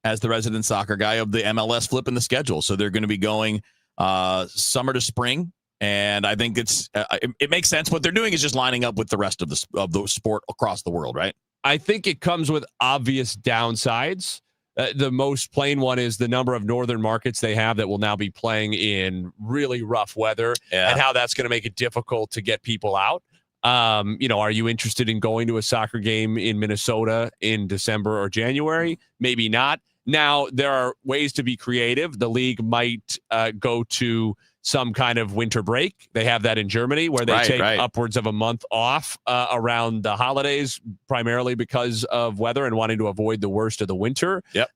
as the resident soccer guy of the MLS flipping the schedule? So they're going to be going summer to spring. And I think it makes sense. What they're doing is just lining up with the rest of the sport across the world, right? I think it comes with obvious downsides. The most plain one is the number of northern markets they have that will now be playing in really rough weather, and how that's going to make it difficult to get people out. Are you interested in going to a soccer game in Minnesota in December or January? Maybe not. Now, there are ways to be creative. The league might go to some kind of winter break. They have that in Germany where they take upwards of a month off around the holidays, primarily because of weather and wanting to avoid the worst of the winter. Yep.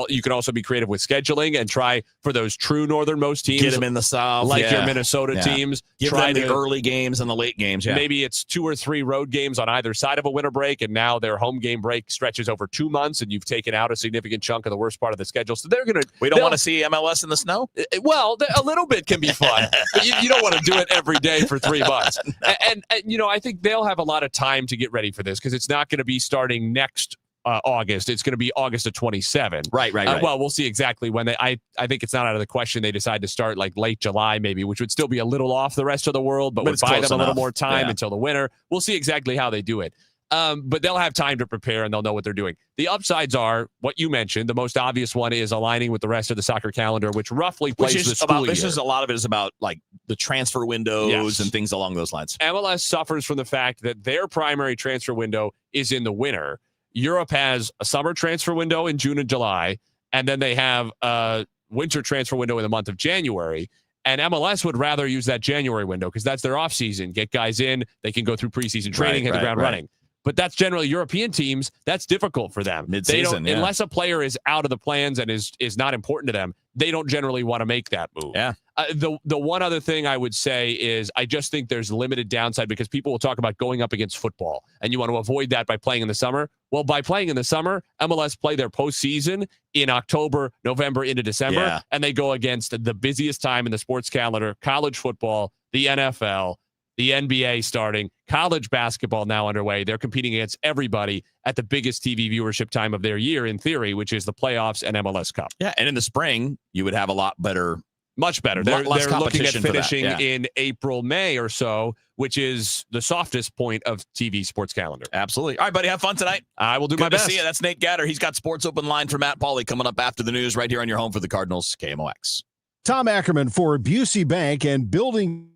You can also be creative with scheduling and try for those true northernmost teams. Get them in the South. Like your Minnesota teams. Give them the early games and the late games. Yeah. Maybe it's 2 or 3 road games on either side of a winter break, and now their home game break stretches over 2 months, and you've taken out a significant chunk of the worst part of the schedule. So they're going to... We don't want to see MLS in the snow? Well, a little bit can be fun, but you don't want to do it every day for 3 months. No. And I think they'll have a lot of time to get ready for this because it's not going to be starting next August. It's going to be August of 27. Right. Well, we'll see exactly when I think it's not out of the question they decide to start like late July maybe, which would still be a little off the rest of the world, but would buy them a little more time until the winter. We'll see exactly how they do it. But they'll have time to prepare and they'll know what they're doing. The upsides are what you mentioned. The most obvious one is aligning with the rest of the soccer calendar, which roughly plays the school year. A lot of it is about like the transfer windows and things along those lines. MLS suffers from the fact that their primary transfer window is in the winter. Europe has a summer transfer window in June and July, and then they have a winter transfer window in the month of January. And MLS would rather use that January window because that's their offseason. Get guys in, they can go through preseason training, hit the ground running. But that's generally European teams. That's difficult for them. Mid-season, unless a player is out of the plans and is not important to them, they don't generally want to make that move. Yeah. The one other thing I would say is I just think there's limited downside because people will talk about going up against football, and you want to avoid that by playing in the summer. Well, by playing in the summer, MLS play their postseason in October, November into December, and they go against the busiest time in the sports calendar, college football, the NFL, the NBA starting, college basketball now underway. They're competing against everybody at the biggest TV viewership time of their year, in theory, which is the playoffs and MLS Cup. Yeah, and in the spring, you would have a lot better. Much better. They're looking at finishing that, in April, May or so, which is the softest point of TV sports calendar. Absolutely. All right, buddy, have fun tonight. I will do my best. Good to see you. That's Nate Gatter. He's got Sports Open Line for Matt Pauley coming up after the news right here on your home for the Cardinals, KMOX. Tom Ackerman for Busey Bank and building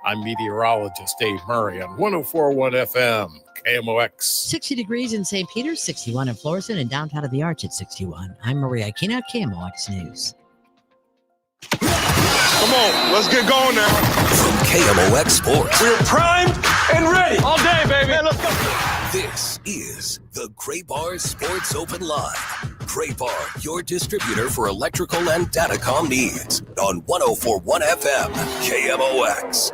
I'm meteorologist Dave Murray on 104.1 FM, KMOX. 60 degrees in St. Peter's, 61 in Florissant, and downtown of the Arch at 61. I'm Maria Aquino, KMOX News. Come on, let's get going now. From KMOX Sports. We're primed and ready. All day, baby. Man, let's go. This is the Gray Bar Sports Open Live. Gray Bar, your distributor for electrical and datacom needs on 104.1 FM, KMOX.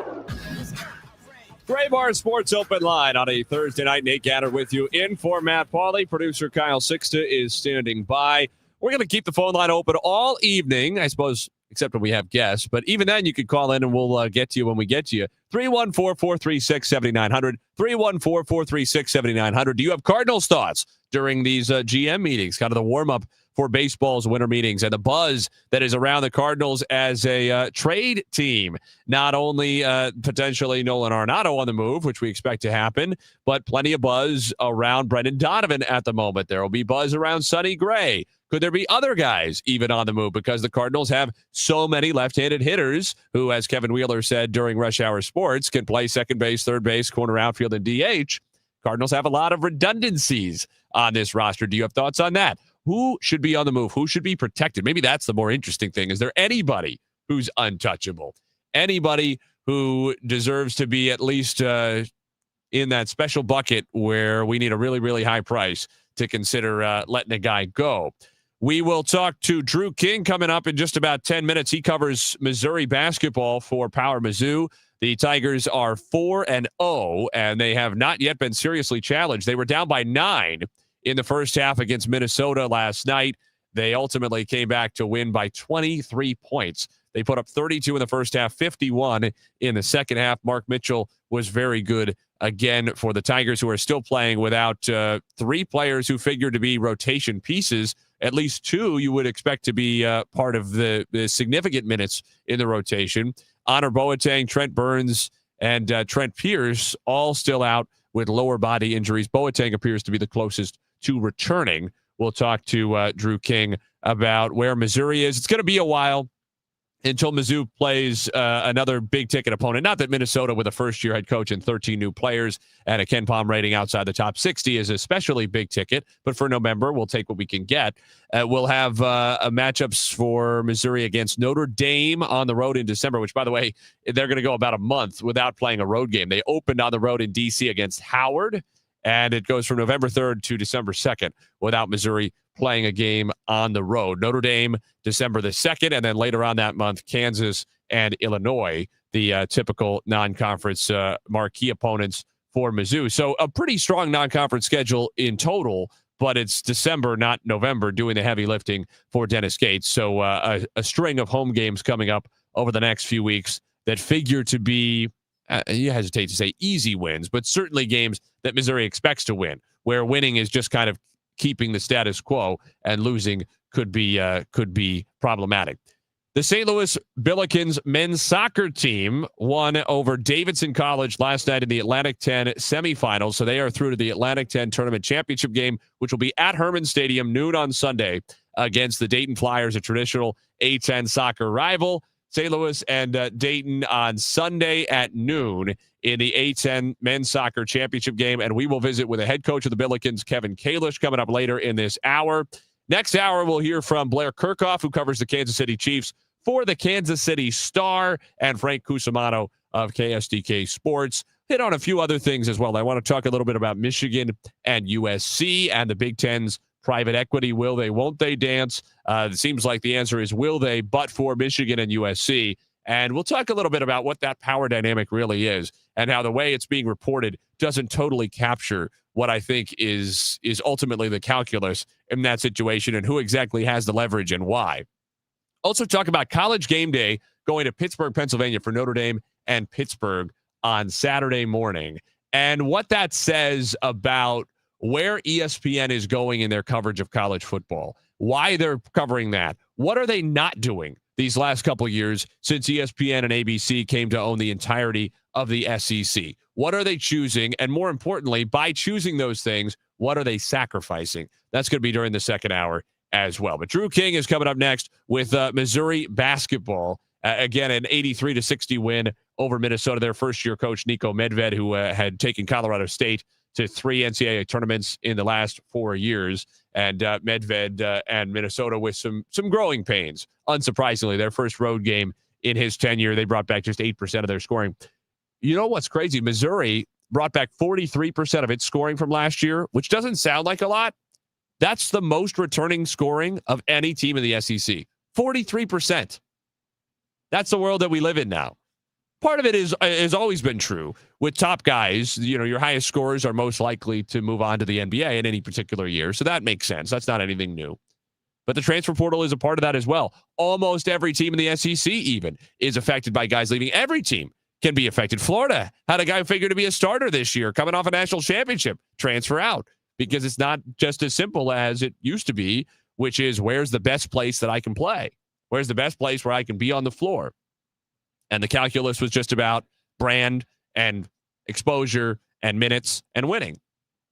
Gray Bar Sports Open Line on a Thursday night. Nate Gatter with you in for Matt Pauley. Producer Kyle Sixta is standing by. We're going to keep the phone line open all evening, I suppose, except when we have guests. But even then, you could call in and we'll get to you when we get to you. 314-436-7900. 314-436-7900. Do you have Cardinals thoughts during these GM meetings, kind of the warm-up for baseball's winter meetings and the buzz that is around the Cardinals as a trade team? Not only potentially Nolan Arenado on the move, which we expect to happen, but plenty of buzz around Brendan Donovan at the moment. There will be buzz around Sonny Gray. Could there be other guys even on the move? Because the Cardinals have so many left-handed hitters who, as Kevin Wheeler said during Rush Hour Sports, can play second base, third base, corner outfield, and DH. Cardinals have a lot of redundancies on this roster. Do you have thoughts on that? Who should be on the move? Who should be protected? Maybe that's the more interesting thing. Is there anybody who's untouchable? Anybody who deserves to be at least in that special bucket where we need a really, really high price to consider letting a guy go? We will talk to Drew King coming up in just about 10 minutes. He covers Missouri basketball for Power Mizzou. The Tigers are 4-0, and they have not yet been seriously challenged. They were down by 9 in the first half against Minnesota last night. They ultimately came back to win by 23 points. They put up 32 in the first half, 51 in the second half. Mark Mitchell was very good again for the Tigers, who are still playing without 3 players who figure to be rotation pieces. At least 2 you would expect to be part of the significant minutes in the rotation. Honor Boateng, Trent Burns, and Trent Pierce all still out with lower body injuries. Boateng appears to be the closest to returning. We'll talk to Drew King about where Missouri is. It's going to be a while until Mizzou plays another big-ticket opponent. Not that Minnesota, with a first-year head coach and 13 new players and a Ken Pom rating outside the top 60, is especially big-ticket. But for November, we'll take what we can get. We'll have matchups for Missouri against Notre Dame on the road in December, which, by the way, they're going to go about a month without playing a road game. They opened on the road in D.C. against Howard, and it goes from November 3rd to December 2nd without Missouri playing a game on the road. Notre Dame, December the 2nd, and then later on that month, Kansas and Illinois, the typical non-conference marquee opponents for Mizzou. So a pretty strong non-conference schedule in total, but it's December, not November, doing the heavy lifting for Dennis Gates. So a string of home games coming up over the next few weeks that figure to be, you hesitate to say easy wins, but certainly games that Missouri expects to win, where winning is just kind of keeping the status quo and losing could be problematic. The St. Louis Billikens men's soccer team won over Davidson College last night in the Atlantic 10 semifinals. So they are through to the Atlantic 10 tournament championship game, which will be at Herman Stadium noon on Sunday against the Dayton Flyers, a traditional A10 soccer rival. St. Louis and Dayton on Sunday at noon in the A10 men's soccer championship game. And we will visit with the head coach of the Billikens, Kevin Kalish, coming up later in this hour. Next hour, we'll hear from Blair Kirchhoff, who covers the Kansas City Chiefs for the Kansas City Star, and Frank Cusimano of KSDK Sports. Hit on a few other things as well. I want to talk a little bit about Michigan and USC and the Big Ten's private equity. Will they, won't they dance? It seems like the answer is will they, but for Michigan and USC. And we'll talk a little bit about what that power dynamic really is and how the way it's being reported doesn't totally capture what I think is ultimately the calculus in that situation and who exactly has the leverage and why. Also talk about College Game Day going to Pittsburgh, Pennsylvania for Notre Dame and Pittsburgh on Saturday morning, and what that says about where ESPN is going in their coverage of college football, why they're covering that. What are they not doing these last couple of years since ESPN and ABC came to own the entirety of the SEC? What are they choosing? And more importantly, by choosing those things, what are they sacrificing? That's going to be during the second hour as well. But Drew King is coming up next with Missouri basketball Again, an 83-60 win over Minnesota. Their first-year coach, Nico Medved, who had taken Colorado State to 3 NCAA tournaments in the last 4 years. And Medved and Minnesota with some growing pains. Unsurprisingly, their first road game in his tenure, they brought back just 8% of their scoring. You know what's crazy? Missouri brought back 43% of its scoring from last year, which doesn't sound like a lot. That's the most returning scoring of any team in the SEC. 43%. That's the world that we live in now. Part of it has always been true with top guys. You know, your highest scorers are most likely to move on to the NBA in any particular year. So that makes sense. That's not anything new. But the transfer portal is a part of that as well. Almost every team in the SEC even is affected by guys leaving. Every team can be affected. Florida had a guy who figured to be a starter this year coming off a national championship, transfer out, because it's not just as simple as it used to be, which is where's the best place that I can play? Where's the best place where I can be on the floor? And the calculus was just about brand and exposure and minutes and winning.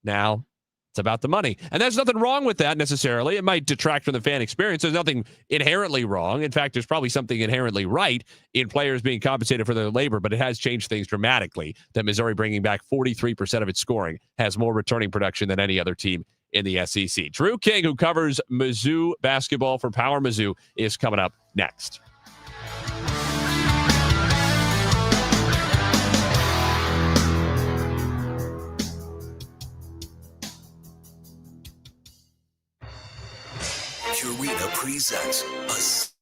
Now it's about the money. And there's nothing wrong with that necessarily. It might detract from the fan experience. There's nothing inherently wrong. In fact, there's probably something inherently right in players being compensated for their labor, but it has changed things dramatically that Missouri bringing back 43% of its scoring has more returning production than any other team in the SEC. Drew King, who covers Mizzou basketball for Power Mizzou, is coming up next. Purina presents a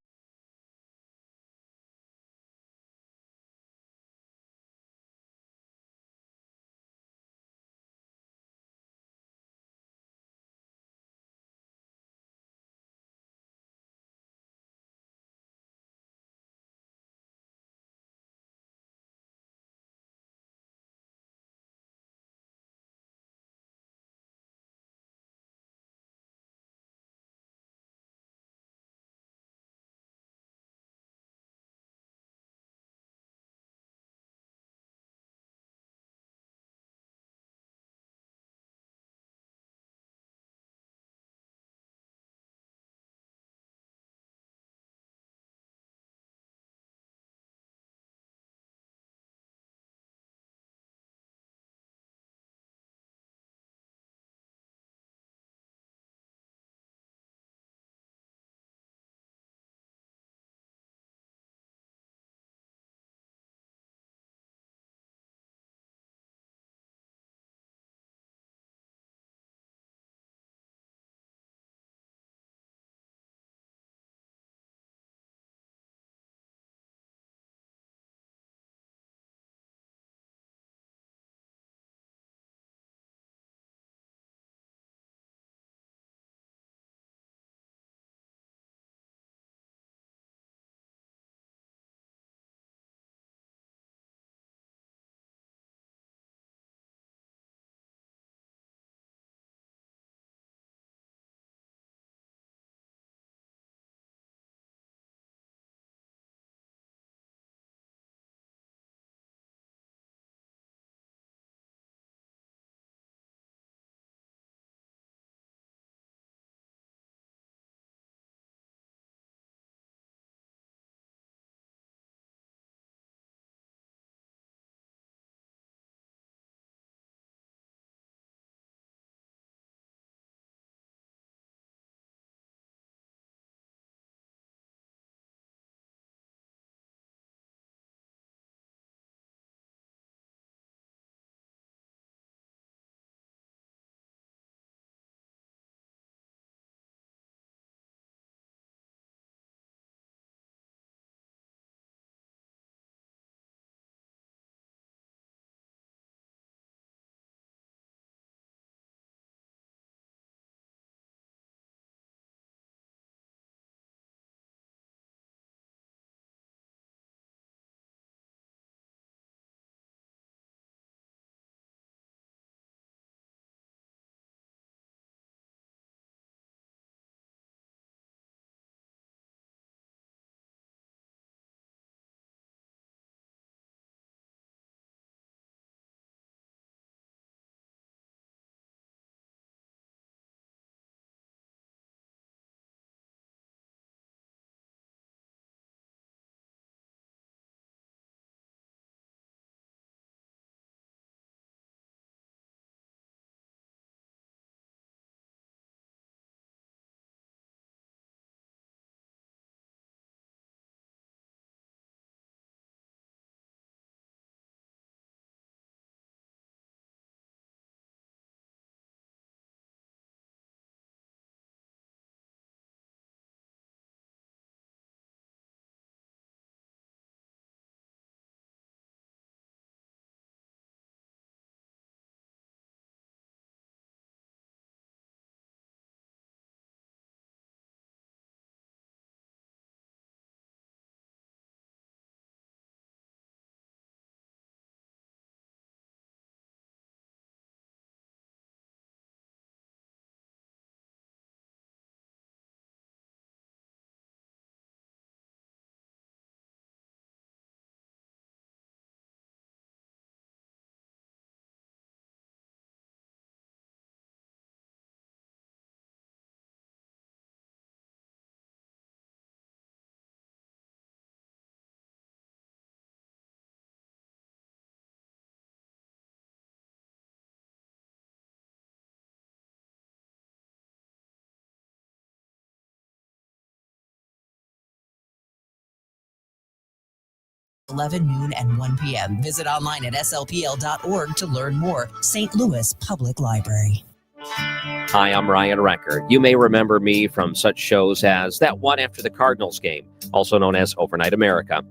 11 noon and 1 p.m. Visit online at slpl.org to learn more. St. Louis Public Library. Hi, I'm Ryan Recker. You may remember me from such shows as that one after the Cardinals game, also known as Overnight America.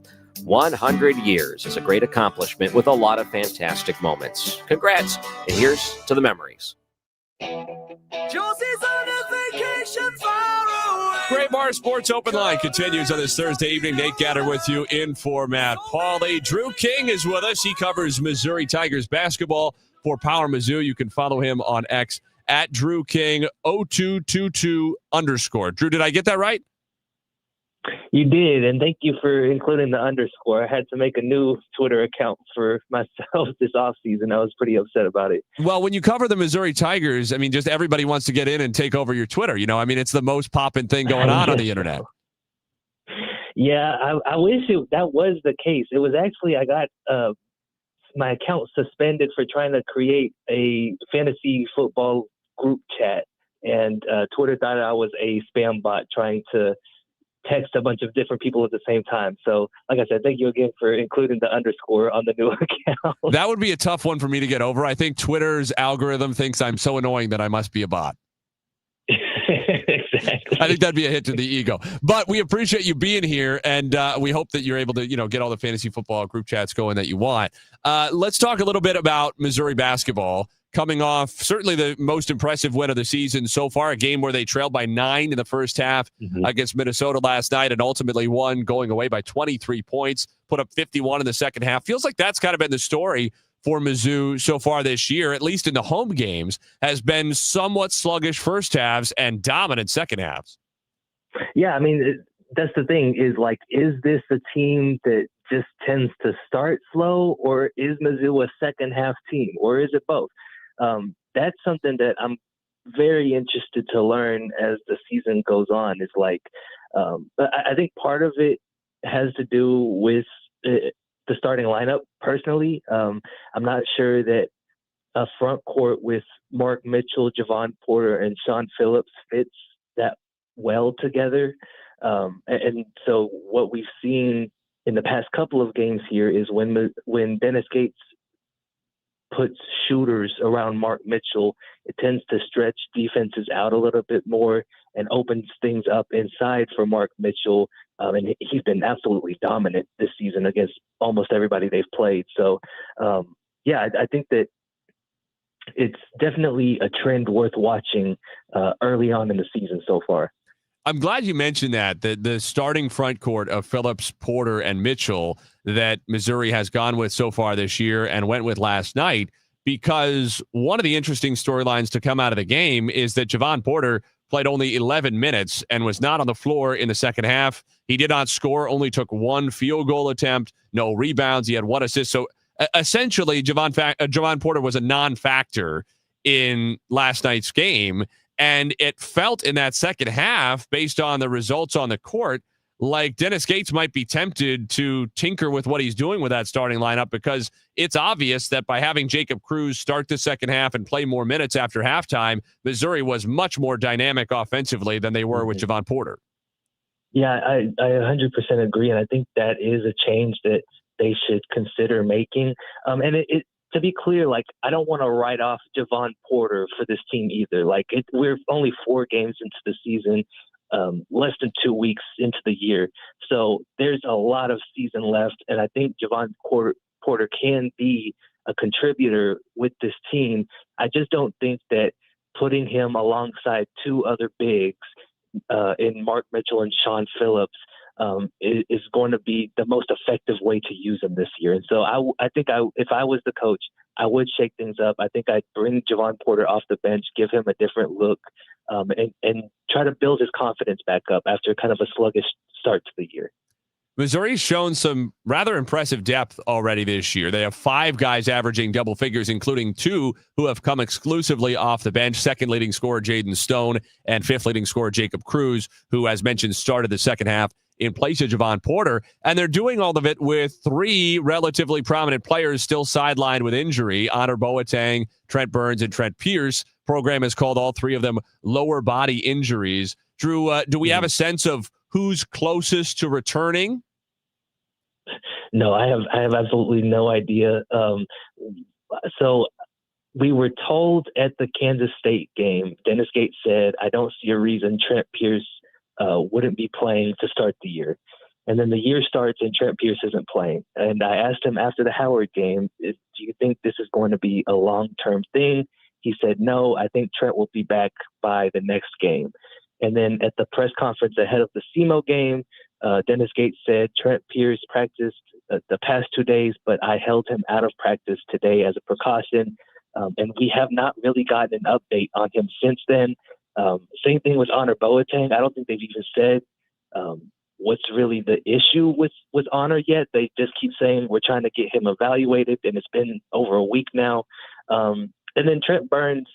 100 years is a great accomplishment with a lot of fantastic moments. Congrats, and here's to the memories. Josie's on a vacation far away. Great Bar Sports Open Line continues on this Thursday evening. Nate Gatter with you in for Matt Pauley. Drew King is with us. He covers Missouri Tigers basketball for Power Mizzou. You can follow him on X at Drew King 0222 _. Drew, did I get that right? You did, and thank you for including the underscore. I had to make a new Twitter account for myself this offseason. I was pretty upset about it. Well, when you cover the Missouri Tigers, I mean, just everybody wants to get in and take over your Twitter. You know, I mean, it's the most popping thing going on the internet. Yeah, I wish that was the case. It was actually, I got my account suspended for trying to create a fantasy football group chat, and Twitter thought I was a spam bot trying to text a bunch of different people at the same time. So, like I said, thank you again for including the underscore on the new account. That would be a tough one for me to get over. I think Twitter's algorithm thinks I'm so annoying that I must be a bot. Exactly. I think that'd be a hit to the ego. But we appreciate you being here, and we hope that you're able to, get all the fantasy football group chats going that you want. Let's talk a little bit about Missouri basketball. Coming off certainly the most impressive win of the season so far, a game where they trailed by 9 in the first half against Minnesota last night and ultimately won going away by 23 points, put up 51 in the second half. Feels like that's kind of been the story for Mizzou so far this year, at least in the home games, has been somewhat sluggish first halves and dominant second halves. Yeah, I mean, that's the thing is this a team that just tends to start slow, or is Mizzou a second half team, or is it both? That's something that I'm very interested to learn as the season goes on. Is I think part of it has to do with the starting lineup. Personally, I'm not sure that a front court with Mark Mitchell, Javon Porter, and Sean Phillips fits that well together. And so what we've seen in the past couple of games here is when Dennis Gates puts shooters around Mark Mitchell, it tends to stretch defenses out a little bit more and opens things up inside for Mark Mitchell. And he's been absolutely dominant this season against almost everybody they've played. So, I think that it's definitely a trend worth watching early on in the season so far. I'm glad you mentioned that the starting front court of Phillips, Porter, and Mitchell that Missouri has gone with so far this year and went with last night, because one of the interesting storylines to come out of the game is that Javon Porter played only 11 minutes and was not on the floor in the second half. He did not score, only took one field goal attempt, no rebounds. He had one assist. So essentially, Javon Porter was a non-factor in last night's game. And it felt in that second half, based on the results on the court, like Dennis Gates might be tempted to tinker with what he's doing with that starting lineup, because it's obvious that by having Jacob Cruz start the second half and play more minutes after halftime, Missouri was much more dynamic offensively than they were with Javon Porter. Yeah, I 100% agree. And I think that is a change that they should consider making. And it to be clear, I don't want to write off Javon Porter for this team either. We're only 4 games into the season, less than 2 weeks into the year. So there's a lot of season left. And I think Javon Porter can be a contributor with this team. I just don't think that putting him alongside 2 other bigs in Mark Mitchell and Sean Phillips is going to be the most effective way to use him this year. And so I think if I was the coach, I would shake things up. I think I'd bring Javon Porter off the bench, give him a different look, and try to build his confidence back up after kind of a sluggish start to the year. Missouri's shown some rather impressive depth already this year. They have 5 guys averaging double figures, including 2 who have come exclusively off the bench. Second leading scorer, Jaden Stone, and 5th leading scorer, Jacob Cruz, who, as mentioned, started the second half in place of Javon Porter. And they're doing all of it with 3 relatively prominent players still sidelined with injury: Honor Boateng, Trent Burns, and Trent Pierce. Program has called all 3 of them lower body injuries. Drew, do we have a sense of who's closest to returning? No, I have absolutely no idea. So we were told at the Kansas State game, Dennis Gates said, "I don't see a reason Trent Pierce wouldn't be playing to start the year." And then the year starts and Trent Pierce isn't playing. And I asked him after the Howard game, "Do you think this is going to be a long-term thing?" He said, "No, I think Trent will be back by the next game." And then at the press conference ahead of the SEMO game, Dennis Gates said, "Trent Pierce practiced the past 2 days, but I held him out of practice today as a precaution." And we have not really gotten an update on him since then. Same thing with Honor Boateng. I don't think they've even said what's really the issue with Honor yet. They just keep saying we're trying to get him evaluated, and it's been over a week now. And then Trent Burns,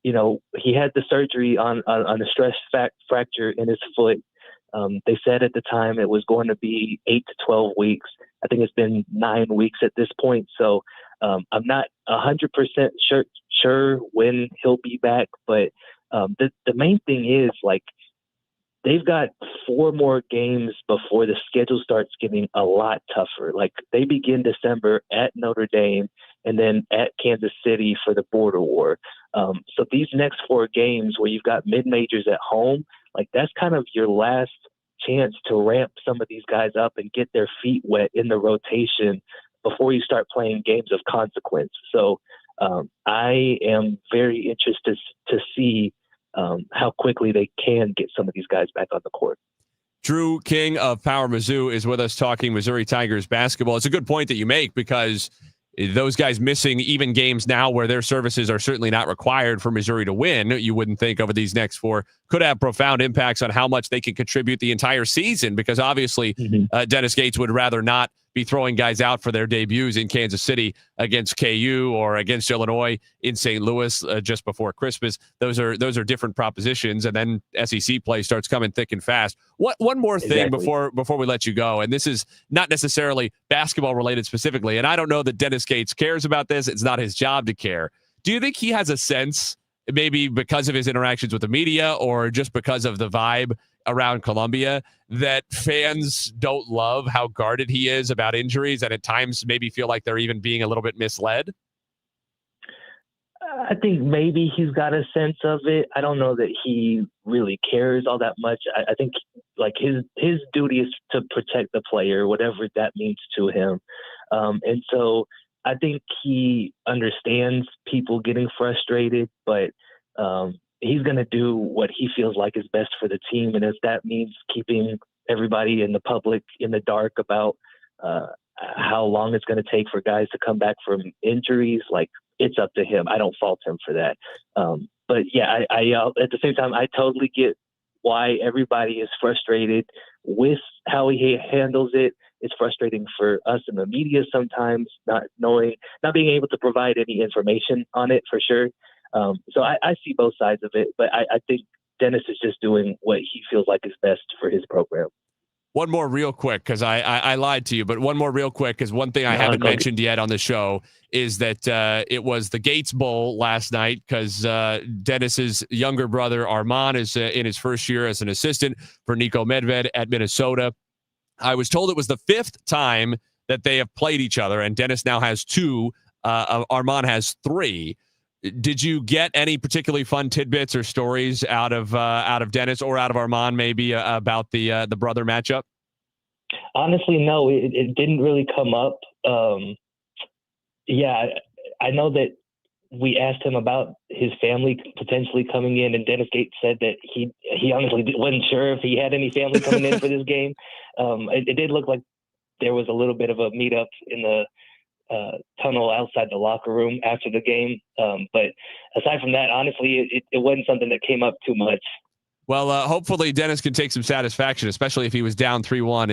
he had the surgery on a stress fracture in his foot. They said at the time it was going to be 8 to 12 weeks. I think it's been 9 weeks at this point. So I'm not 100% sure when he'll be back. But the main thing is, like, they've got 4 more games before the schedule starts getting a lot tougher. Like, they begin December at Notre Dame and then at Kansas City for the border war. So these next 4 games where you've got mid-majors at home, like, that's kind of your last chance to ramp some of these guys up and get their feet wet in the rotation before you start playing games of consequence. So I am very interested to see how quickly they can get some of these guys back on the court. Drew King of Power Mizzou is with us talking Missouri Tigers basketball. It's a good point that you make, because those guys missing even games now where their services are certainly not required for Missouri to win, you wouldn't think over these next 4, could have profound impacts on how much they can contribute the entire season, because obviously Dennis Gates would rather not be throwing guys out for their debuts in Kansas City against KU or against Illinois in St. Louis just before Christmas. Those are different propositions, and then SEC play starts coming thick and fast. One more thing before we let you go, and this is not necessarily basketball related specifically, and I don't know that Dennis Gates cares about this. It's not his job to care. Do you think he has a sense, maybe because of his interactions with the media or just because of the vibe around Columbia, that fans don't love how guarded he is about injuries and at times maybe feel like they're even being a little bit misled? I think maybe he's got a sense of it. I don't know that he really cares all that much. I think, like, his duty is to protect the player, whatever that means to him. And so I think he understands people getting frustrated, but he's going to do what he feels like is best for the team. And if that means keeping everybody in the public in the dark about how long it's going to take for guys to come back from injuries, like, it's up to him. I don't fault him for that. But yeah, I at the same time, I totally get why everybody is frustrated with how he handles it. It's frustrating for us in the media sometimes, not being able to provide any information on it, for sure. So I see both sides of it, but I think Dennis is just doing what he feels like is best for his program. One more real quick, because I lied to you, but one more real quick, because one thing I haven't mentioned yet on the show is that it was the Gates Bowl last night, because Dennis's younger brother Armand is in his first year as an assistant for Nico Medved at Minnesota. I was told it was the 5th time that they have played each other, and Dennis now has 2. Armand has 3. Did you get any particularly fun tidbits or stories out of Dennis or out of Armand, maybe about the brother matchup? Honestly, no, it didn't really come up. Yeah, I know that we asked him about his family potentially coming in, and Dennis Gates said that he honestly wasn't sure if he had any family coming in for this game. It did look like there was a little bit of a meetup in the tunnel outside the locker room after the game. But aside from that, honestly, it wasn't something that came up too much. Well, hopefully Dennis can take some satisfaction, especially if he was down 3-1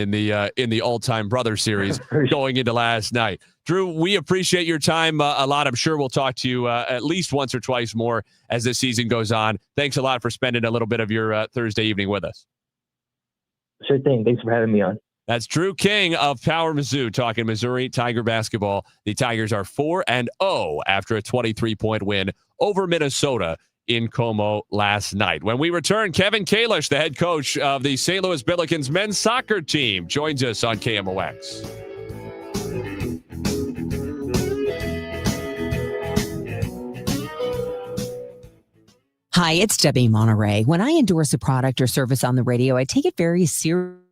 in the all-time brother series going into last night. Drew, we appreciate your time a lot. I'm sure we'll talk to you at least once or twice more as this season goes on. Thanks a lot for spending a little bit of your Thursday evening with us. Sure thing. Thanks for having me on. That's Drew King of Power Mizzou talking Missouri Tiger basketball. The Tigers are 4-0 after a 23-point win over Minnesota in Como last night. When we return, Kevin Kalish, the head coach of the St. Louis Billikens men's soccer team, joins us on KMOX. Hi, it's Debbie Monterey. When I endorse a product or service on the radio, I take it very seriously.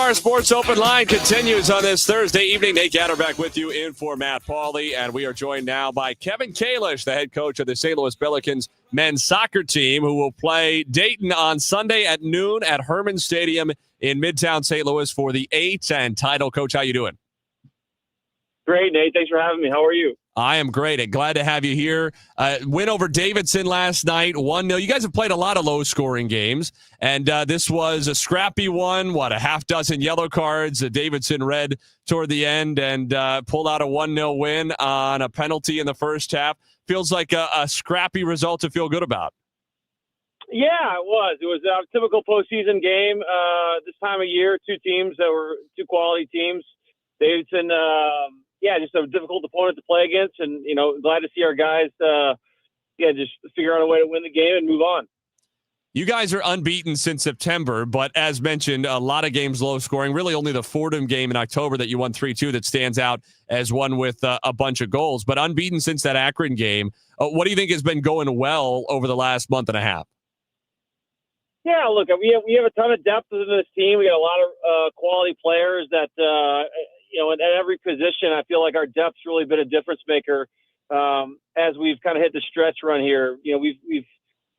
Our Sports Open Line continues on this Thursday evening. Nate Gatter back with you in for Matt Pauley, and we are joined now by Kevin Kalish, the head coach of the St. Louis Billikens men's soccer team, who will play Dayton on Sunday at noon at Herman Stadium in Midtown St. Louis for the A10 title. Coach, how you doing? Great, Nate. Thanks for having me. How are you? I am great. Glad to have you here. Win over Davidson last night, 1-0. You guys have played a lot of low-scoring games, and this was a scrappy one. A half dozen yellow cards, a Davidson red toward the end, and pulled out a 1-0 win on a penalty in the first half. Feels like a scrappy result to feel good about. Yeah, it was. It was a typical postseason game this time of year. Two teams that were two quality teams. Davidson, just a difficult opponent to play against, and glad to see our guys, just figure out a way to win the game and move on. You guys are unbeaten since September, but as mentioned, a lot of games low scoring. Really, only the Fordham game in October that you won 3-2 that stands out as one with a bunch of goals. But unbeaten since that Akron game. What do you think has been going well over the last month and a half? Yeah, look, we have a ton of depth in this team. We got a lot of quality players that, at every position, I feel like our depth's really been a difference maker as we've kind of hit the stretch run here. We've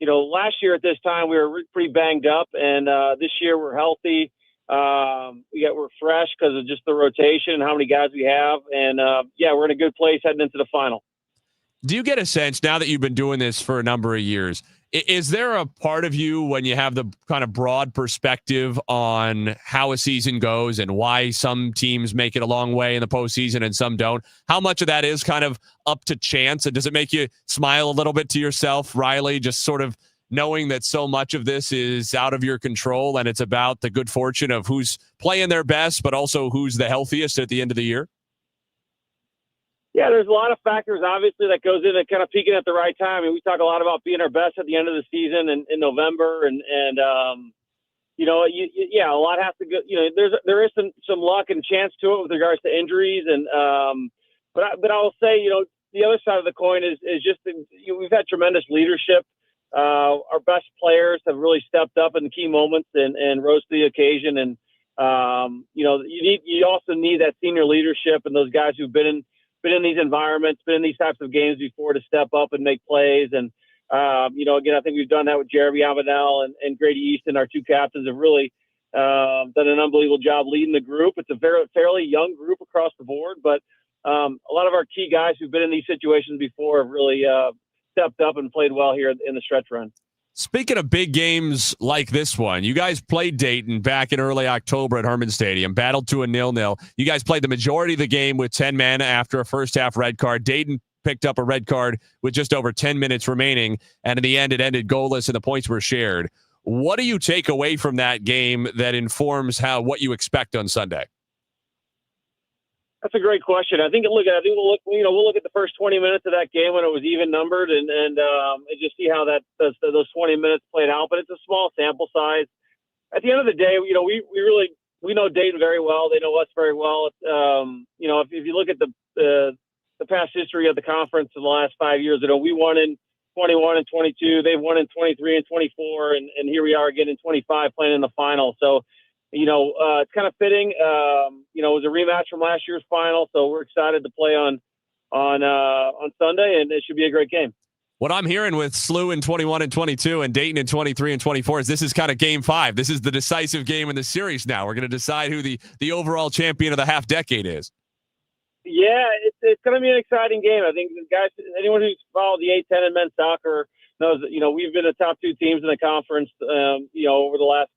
last year at this time we were pretty banged up, and this year we're healthy. We're fresh because of just the rotation and how many guys we have, and we're in a good place heading into the final. Do you get a sense now that you've been doing this for a number of years? Is there a part of you when you have the kind of broad perspective on how a season goes and why some teams make it a long way in the postseason and some don't? How much of that is kind of up to chance? And does it make you smile a little bit to yourself, Riley, just sort of knowing that so much of this is out of your control and it's about the good fortune of who's playing their best, but also who's the healthiest at the end of the year? Yeah, there's a lot of factors, obviously, that goes into kind of peaking at the right time. And we talk a lot about being our best at the end of the season in November. A lot has to go. There is some luck and chance to it with regards to injuries. But I will say, the other side of the coin is just we've had tremendous leadership. Our best players have really stepped up in the key moments and rose to the occasion. And, you also need that senior leadership and those guys who've been in these environments, been in these types of games before to step up and make plays. And, again, I think we've done that with Jeremy Avenel and Grady Easton. Our two captains have really done an unbelievable job leading the group. It's a fairly young group across the board, but a lot of our key guys who've been in these situations before have really stepped up and played well here in the stretch run. Speaking of big games like this one, you guys played Dayton back in early October at Herman Stadium, battled to a 0-0. You guys played the majority of the game with 10 men after a first half red card. Dayton picked up a red card with just over 10 minutes remaining, and in the end it ended goalless and the points were shared. What do you take away from that game that informs what you expect on Sunday? That's a great question. I think we'll look at the first 20 minutes of that game when it was even numbered and just see how those 20 minutes played out. But it's a small sample size. At the end of the day, we know Dayton very well. They know us very well. If you look at the past history of the conference in the last 5 years, we won in 21 and 22. They've won in 23 and 24, and here we are again in 25 playing in the final. So. It's kind of fitting. It was a rematch from last year's final, so we're excited to play on Sunday, and it should be a great game. What I'm hearing with SLU in 21 and 22 and Dayton in 23 and 24 is this is kind of game 5. This is the decisive game in the series now. We're going to decide who the overall champion of the half decade is. Yeah, it's going to be an exciting game. I think guys, anyone who's followed the A10 and men's soccer knows that we've been the top 2 teams in the conference. Over the last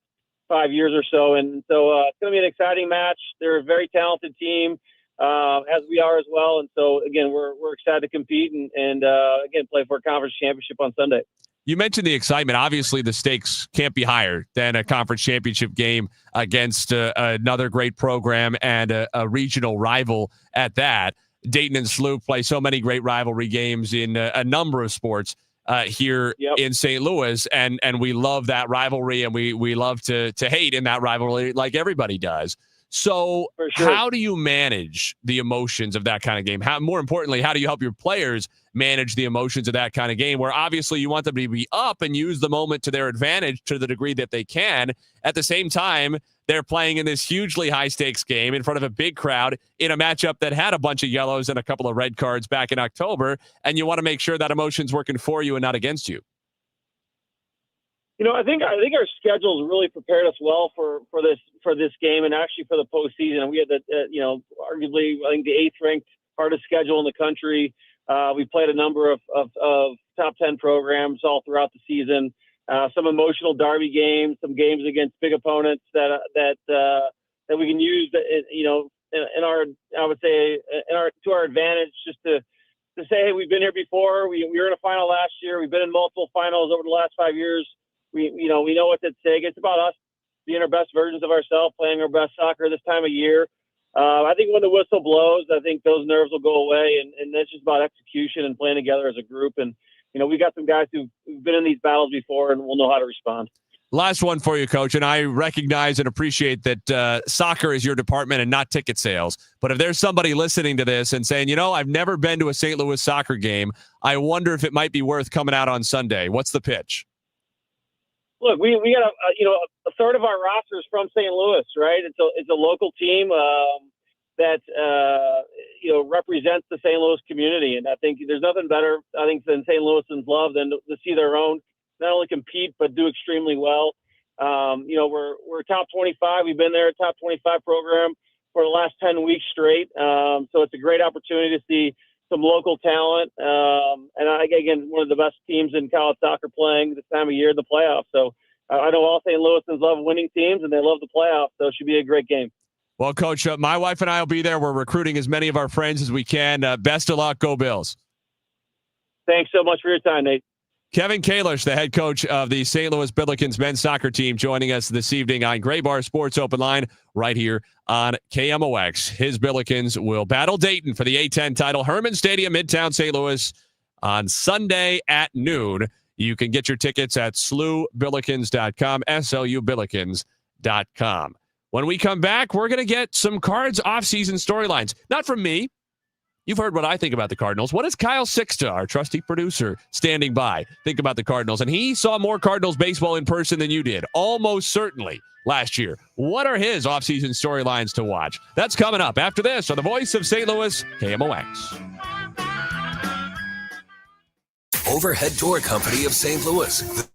5 years or so, and so it's going to be an exciting match. They're a very talented team, as we are as well, and so again, we're excited to compete and again play for a conference championship on Sunday. You mentioned the excitement. Obviously, the stakes can't be higher than a conference championship game against another great program and a regional rival at that. Dayton and SLU play so many great rivalry games in a number of sports. Here in St. Louis, and we love that rivalry, and we love to hate in that rivalry like everybody does. So how do you manage the emotions of that kind of game? More importantly, how do you help your players manage the emotions of that kind of game where obviously you want them to be up and use the moment to their advantage to the degree that they can? At the same time, they're playing in this hugely high-stakes game in front of a big crowd in a matchup that had a bunch of yellows and a couple of red cards back in October, and you want to make sure that emotion's working for you and not against you. I think our schedules really prepared us well for this game and actually for the postseason. We had arguably I think the 8th ranked hardest schedule in the country. We played a number of top 10 programs all throughout the season. Some emotional derby games, some games against big opponents that we can use, in our, I would say, to our advantage, just to say, hey, we've been here before. We were in a final last year. We've been in multiple finals over the last 5 years. We know what's at stake. It's about us being our best versions of ourselves, playing our best soccer this time of year. I think when the whistle blows, I think those nerves will go away, and that's just about execution and playing together as a group. And we got some guys who've been in these battles before, and will know how to respond. Last one for you, Coach, and I recognize and appreciate that soccer is your department and not ticket sales. But if there's somebody listening to this and saying, I've never been to a St. Louis soccer game, I wonder if it might be worth coming out on Sunday. What's the pitch? Look, we got a third of our roster is from St. Louis, right? It's a local team that represents the St. Louis community, and I think there's nothing better than St. Louisans love than to see their own not only compete but do extremely well. We're top 25. We've been there, a top 25 program for the last 10 weeks straight. So it's a great opportunity to see some local talent. Again, one of the best teams in college soccer playing this time of year in the playoffs. So I know all St. Louisans love winning teams and they love the playoffs. So it should be a great game. Well, Coach, my wife and I will be there. We're recruiting as many of our friends as we can. Best of luck. Go Bills. Thanks so much for your time, Nate. Kevin Kalish, the head coach of the St. Louis Billikens men's soccer team, joining us this evening on Gray Bar Sports Open Line right here on KMOX. His Billikens will battle Dayton for the A-10 title. Herman Stadium, Midtown St. Louis on Sunday at noon. You can get your tickets at slubillikens.com, slubillikens.com. When we come back, we're going to get some Cards off-season storylines. Not from me. You've heard what I think about the Cardinals. What does Kyle Sixta, our trusty producer, standing by, think about the Cardinals? And he saw more Cardinals baseball in person than you did, almost certainly, last year. What are his offseason storylines to watch? That's coming up after this on the Voice of St. Louis, KMOX. Overhead Door Company of St. Louis.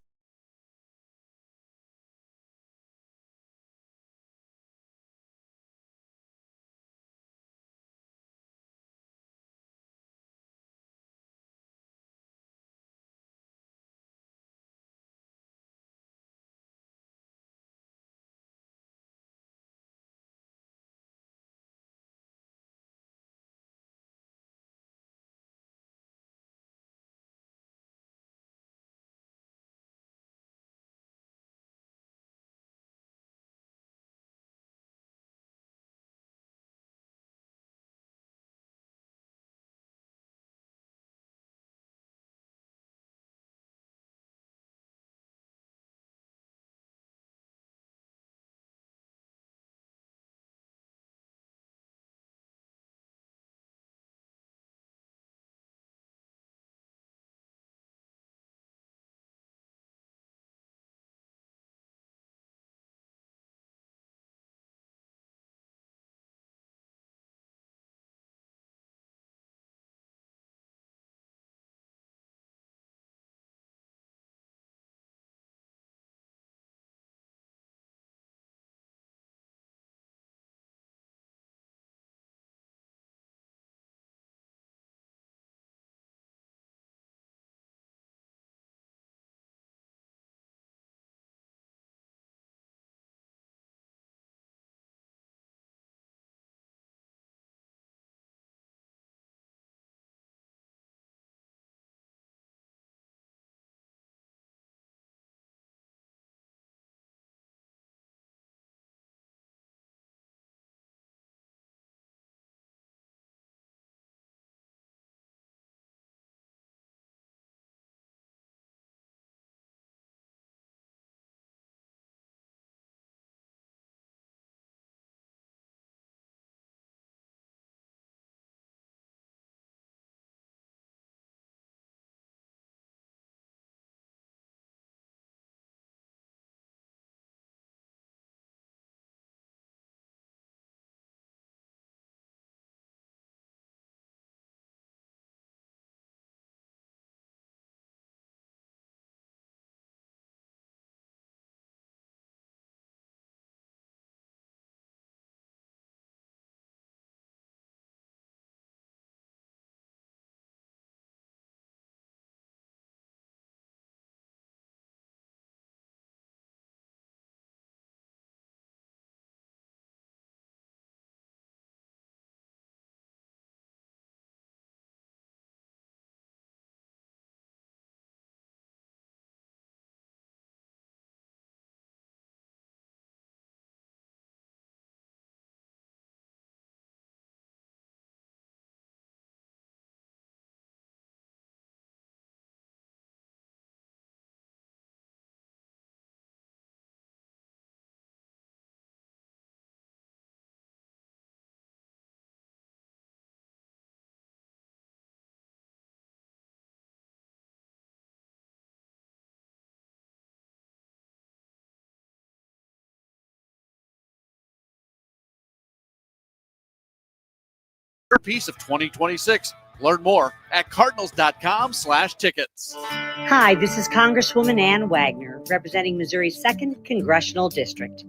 piece of 2026. Learn more at cardinals.com/tickets. Hi, this is Congresswoman Ann Wagner, representing Missouri's 2nd Congressional District.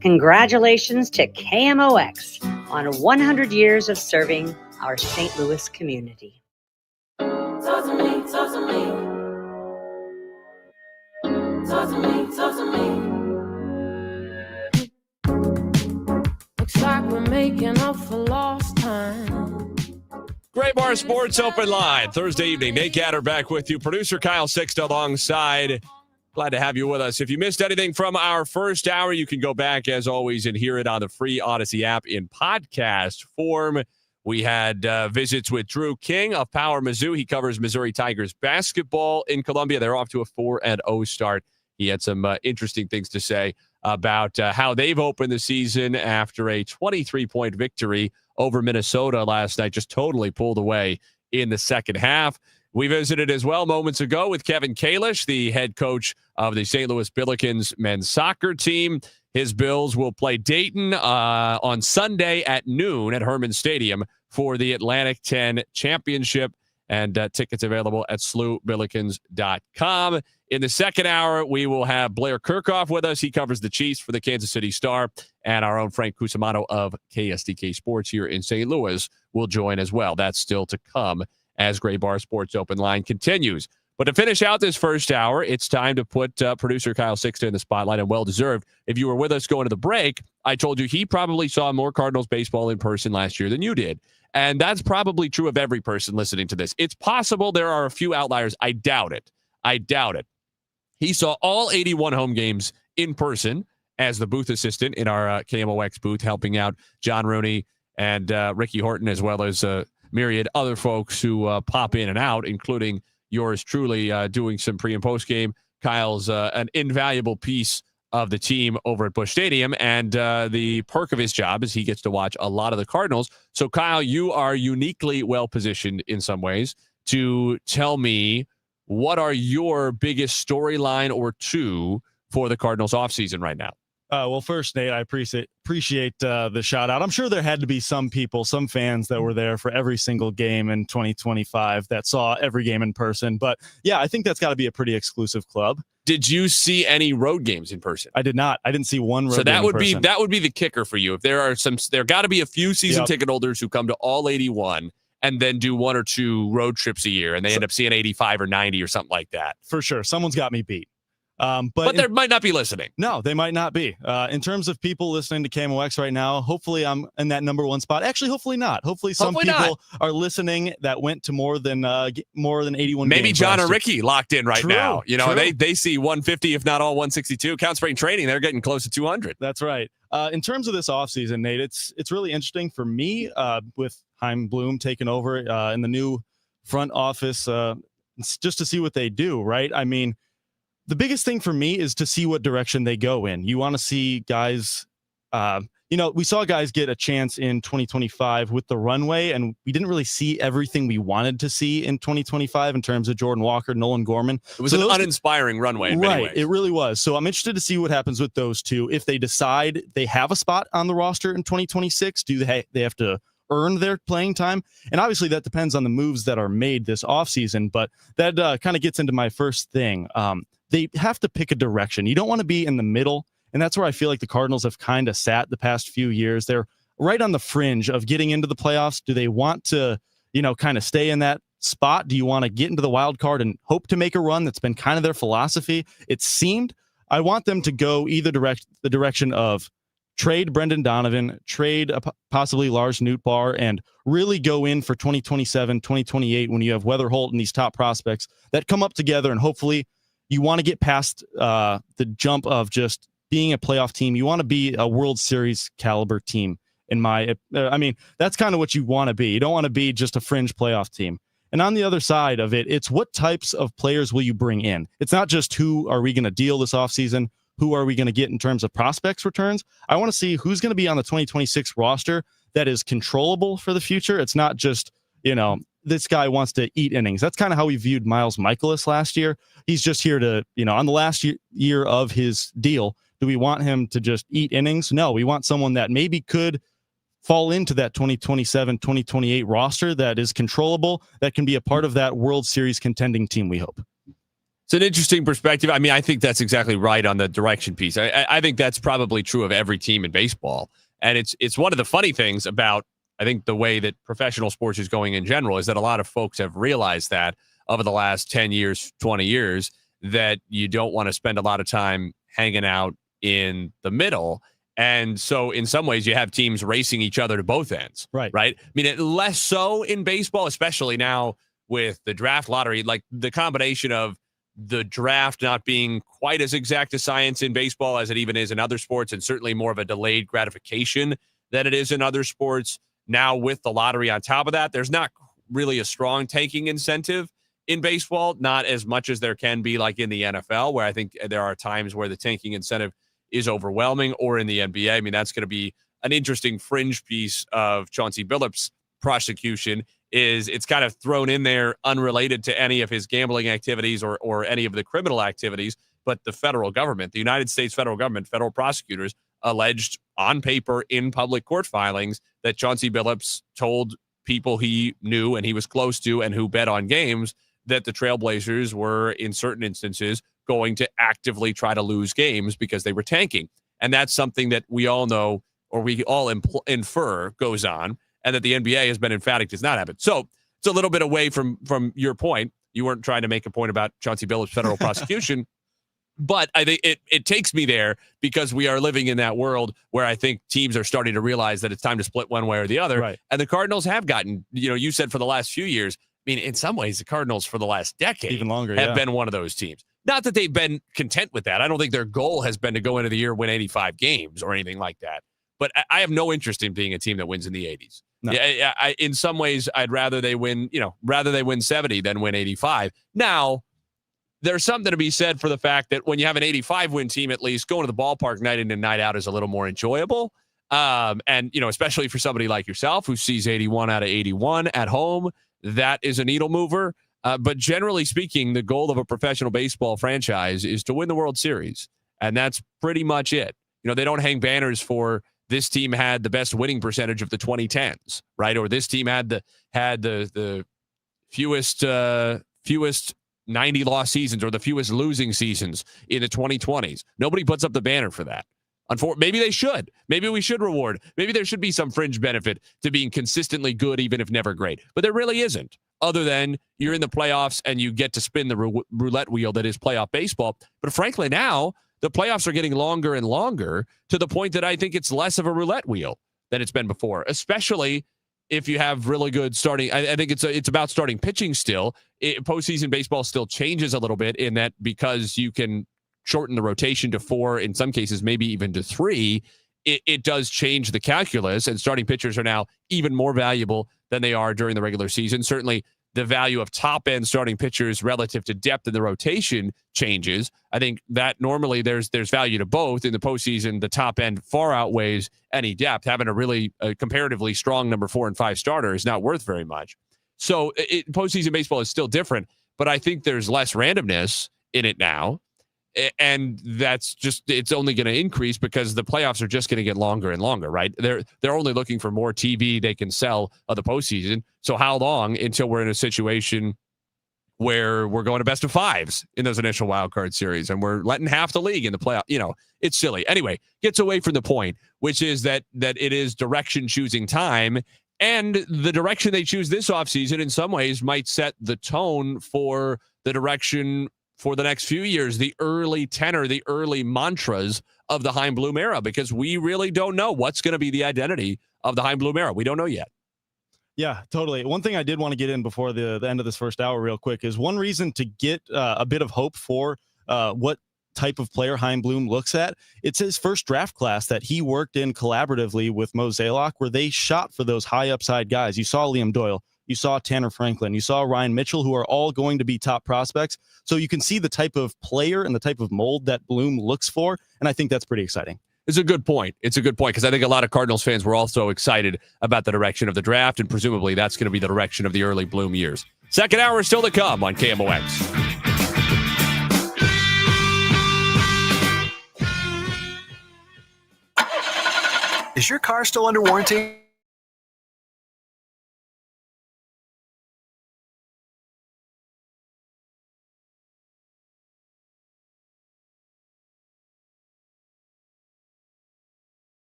Congratulations to KMOX on 100 years of serving our St. Louis community. Talk to me, talk to me. Talk to me, talk to me. Looks like we're making up for lost time. Great Bar Sports Open Line, Thursday evening. Nate Gatter back with you. Producer Kyle Sixta alongside. Glad to have you with us. If you missed anything from our first hour, you can go back, as always, and hear it on the free Odyssey app in podcast form. We had visits with Drew King of Power Mizzou. He covers Missouri Tigers basketball in Columbia. They're off to a 4-0 start. He had some interesting things to say about how they've opened the season after a 23-point victory over Minnesota last night, just totally pulled away in the second half. We visited as well moments ago with Kevin Kalish, the head coach of the St. Louis Billikens men's soccer team. His Bills will play Dayton on Sunday at noon at Herman Stadium for the Atlantic 10 Championship, and tickets available at slewbillikens.com. In the second hour, we will have Blair Kirchhoff with us. He covers the Chiefs for the Kansas City Star, and our own Frank Cusimano of KSDK Sports here in St. Louis will join as well. That's still to come as Gray Bar Sports Open Line continues. But to finish out this first hour, it's time to put producer Kyle Sixta in the spotlight, and well-deserved. If you were with us going to the break, I told you he probably saw more Cardinals baseball in person last year than you did. And that's probably true of every person listening to this. It's possible there are a few outliers. I doubt it. He saw all 81 home games in person as the booth assistant in our KMOX booth, helping out John Rooney and Ricky Horton, as well as myriad other folks who pop in and out, including yours truly doing some pre and post game. Kyle's an invaluable piece of the team over at Busch Stadium, and the perk of his job is he gets to watch a lot of the Cardinals. So Kyle, you are uniquely well positioned in some ways to tell me what are your biggest storyline or two for the Cardinals offseason right now. Well, first, Nate, I appreciate the shout out. I'm sure there had to be some people, some fans that were there for every single game in 2025 that saw every game in person. But yeah, I think that's got to be a pretty exclusive club. Did you see any road games in person? I did not. I didn't see one road game. So that would be the kicker for you. If there got to be a few season ticket holders who come to all 81 and then do one or two road trips a year, and they end up seeing 85 or 90 or something like that. For sure, someone's got me beat. But they might not be listening. No, they might not be. In terms of people listening to KMOX right now, hopefully I'm in that number one spot. Actually, hopefully not. Hopefully some people are listening that went to more than 81 Maybe games. John or Ricky locked in right now. You know, true. they see 150, if not all 162. Count spring training, they're getting close to 200. That's right. In terms of this offseason, Nate, it's really interesting for me with Chaim Bloom taking over in the new front office just to see what they do, right? I mean, the biggest thing for me is to see what direction they go in. You want to see guys, we saw guys get a chance in 2025 with the runway, and we didn't really see everything we wanted to see in 2025 in terms of Jordan Walker, Nolan Gorman. It was an uninspiring runway in many ways. It really was. So I'm interested to see what happens with those two. If they decide they have a spot on the roster in 2026, do they have to earn their playing time? And obviously that depends on the moves that are made this offseason, but that kind of gets into my first thing. They have to pick a direction. You don't want to be in the middle, and that's where I feel like the Cardinals have kind of sat the past few years. They're right on the fringe of getting into the playoffs. Do they want to, kind of stay in that spot? Do you want to get into the wild card and hope to make a run? That's been kind of their philosophy. It seemed. I want them to go the direction of trade Brendan Donovan, trade possibly Lars Nootbaar, and really go in for 2027, 2028 when you have Weather Holt and these top prospects that come up together, and hopefully you want to get past the jump of just being a playoff team. You want to be a World Series caliber team. That's kind of what you want to be. You don't want to be just a fringe playoff team. And on the other side of it, it's what types of players will you bring in? It's not just who are we going to deal this offseason, who are we going to get in terms of prospects returns. I want to see who's going to be on the 2026 roster that is controllable for the future. It's not just, this guy wants to eat innings. That's kind of how we viewed Miles Mikolas last year. He's just here to, on the last year of his deal, do we want him to just eat innings? No, we want someone that maybe could fall into that 2027, 2028 roster that is controllable, that can be a part of that World Series contending team, we hope. It's an interesting perspective. I mean, I think that's exactly right on the direction piece. I think that's probably true of every team in baseball. And it's one of the funny things about, I think, the way that professional sports is going in general is that a lot of folks have realized that over the last 10 years, 20 years, that you don't want to spend a lot of time hanging out in the middle. And so in some ways you have teams racing each other to both ends. Right. I mean, less so in baseball, especially now with the draft lottery, like the combination of the draft not being quite as exact a science in baseball as it even is in other sports, and certainly more of a delayed gratification than it is in other sports. Now with the lottery on top of that, there's not really a strong tanking incentive in baseball, not as much as there can be like in the NFL, where I think there are times where the tanking incentive is overwhelming, or in the NBA. I mean, that's going to be an interesting fringe piece of Chauncey Billups' prosecution. Is it's kind of thrown in there unrelated to any of his gambling activities or any of the criminal activities, but the federal government, the United States federal government, federal prosecutors alleged on paper in public court filings that Chauncey Billups told people he knew and he was close to and who bet on games that the Trailblazers were, in certain instances, going to actively try to lose games because they were tanking. And that's something that we all know, or we all infer goes on, and that the NBA has been emphatic does not happen. So it's a little bit away from your point. You weren't trying to make a point about Chauncey Billups' federal prosecution, but I think it takes me there because we are living in that world where I think teams are starting to realize that it's time to split one way or the other. Right. And the Cardinals have gotten, you said for the last few years, I mean, in some ways, the Cardinals for the last decade even longer have been one of those teams. Not that they've been content with that. I don't think their goal has been to go into the year, win 85 games or anything like that. But I have no interest in being a team that wins in the 80s. No. I, in some ways, I'd rather they win, rather they win 70 than win 85. Now, there's something to be said for the fact that when you have an 85 win team, at least going to the ballpark night in and night out is a little more enjoyable. And, especially for somebody like yourself who sees 81 out of 81 at home, that is a needle mover. But generally speaking, the goal of a professional baseball franchise is to win the World Series. And that's pretty much it. They don't hang banners for this team had the best winning percentage of the 2010s, right? Or this team had the fewest 90 loss seasons or the fewest losing seasons in the 2020s. Nobody puts up the banner for that. Maybe they should. Maybe we should reward. Maybe there should be some fringe benefit to being consistently good, even if never great. But there really isn't, other than you're in the playoffs and you get to spin the roulette wheel that is playoff baseball. But frankly, now the playoffs are getting longer and longer to the point that I think it's less of a roulette wheel than it's been before, especially if you have really good starting. I think it's about starting pitching still. Postseason baseball still changes a little bit in that because you can shorten the rotation to 4, in some cases, maybe even to 3, it does change the calculus, and starting pitchers are now even more valuable than they are during the regular season. Certainly, the value of top-end starting pitchers relative to depth in the rotation changes. I think that normally there's value to both. In the postseason, the top end far outweighs any depth. Having a really comparatively strong number 4 and 5 starter is not worth very much. So postseason baseball is still different, but I think there's less randomness in it now. And that's just, it's only going to increase because the playoffs are just going to get longer and longer, right? They're only looking for more TV they can sell of the postseason. So how long until we're in a situation where we're going to best of 5s in those initial wild card series and we're letting half the league in the playoff? It's silly. Anyway, gets away from the point, which is that it is direction choosing time. And the direction they choose this offseason in some ways might set the tone for the direction for the next few years, the early tenor, the early mantras of the Chaim Bloom era, because we really don't know what's going to be the identity of the Chaim Bloom era. We don't know yet. Yeah, totally. One thing I did want to get in before the end of this first hour real quick is one reason to get a bit of hope for what type of player Chaim Bloom looks at. It's his first draft class that he worked in collaboratively with Mo Zaylock, where they shot for those high upside guys. You saw Liam Doyle. You saw Tanner Franklin. You saw Ryan Mitchell, who are all going to be top prospects. So you can see the type of player and the type of mold that Bloom looks for. And I think that's pretty exciting. It's a good point. It's a good point because I think a lot of Cardinals fans were also excited about the direction of the draft, and presumably that's going to be the direction of the early Bloom years. Second hour is still to come on KMOX. Is your car still under warranty?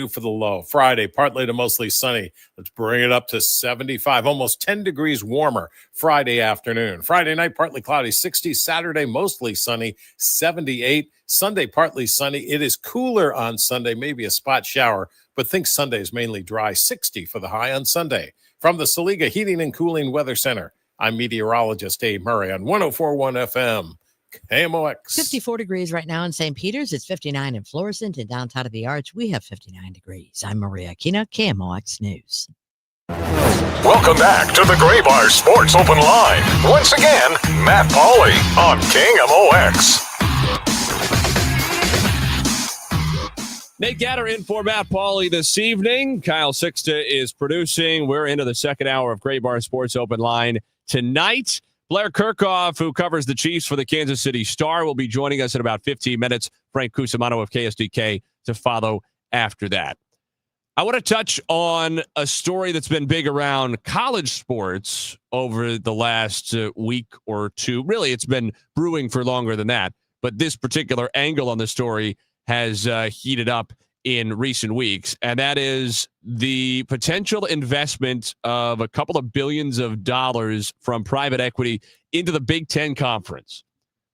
for the low. Friday, partly to mostly sunny. Let's bring it up to 75, almost 10 degrees warmer Friday afternoon. Friday night, partly cloudy, 60. Saturday, mostly sunny, 78. Sunday, partly sunny. It is cooler on Sunday, maybe a spot shower, but think Sunday is mainly dry, 60 for the high on Sunday. From the Saliga Heating and Cooling Weather Center, I'm meteorologist Dave Murray on 104.1 FM. KMOX. 54 degrees right now in St. Peter's. It's 59 in Florissant, and downtown of the Arch, we have 59 degrees. I'm Maria Aquina, KMOX News. Welcome back to the Gray Bar Sports Open Line. Once again, Matt Pauley on KMOX. Nate Gatter in for Matt Pauley this evening. Kyle Sixta is producing. We're into the second hour of Gray Bar Sports Open Line tonight. Blair Kirchhoff, who covers the Chiefs for the Kansas City Star, will be joining us in about 15 minutes. Frank Cusimano of KSDK to follow after that. I want to touch on a story that's been big around college sports over the last week or two. Really, it's been brewing for longer than that. But this particular angle on the story has heated up in recent weeks, and that is the potential investment of a couple of billions of dollars from private equity into the Big Ten Conference,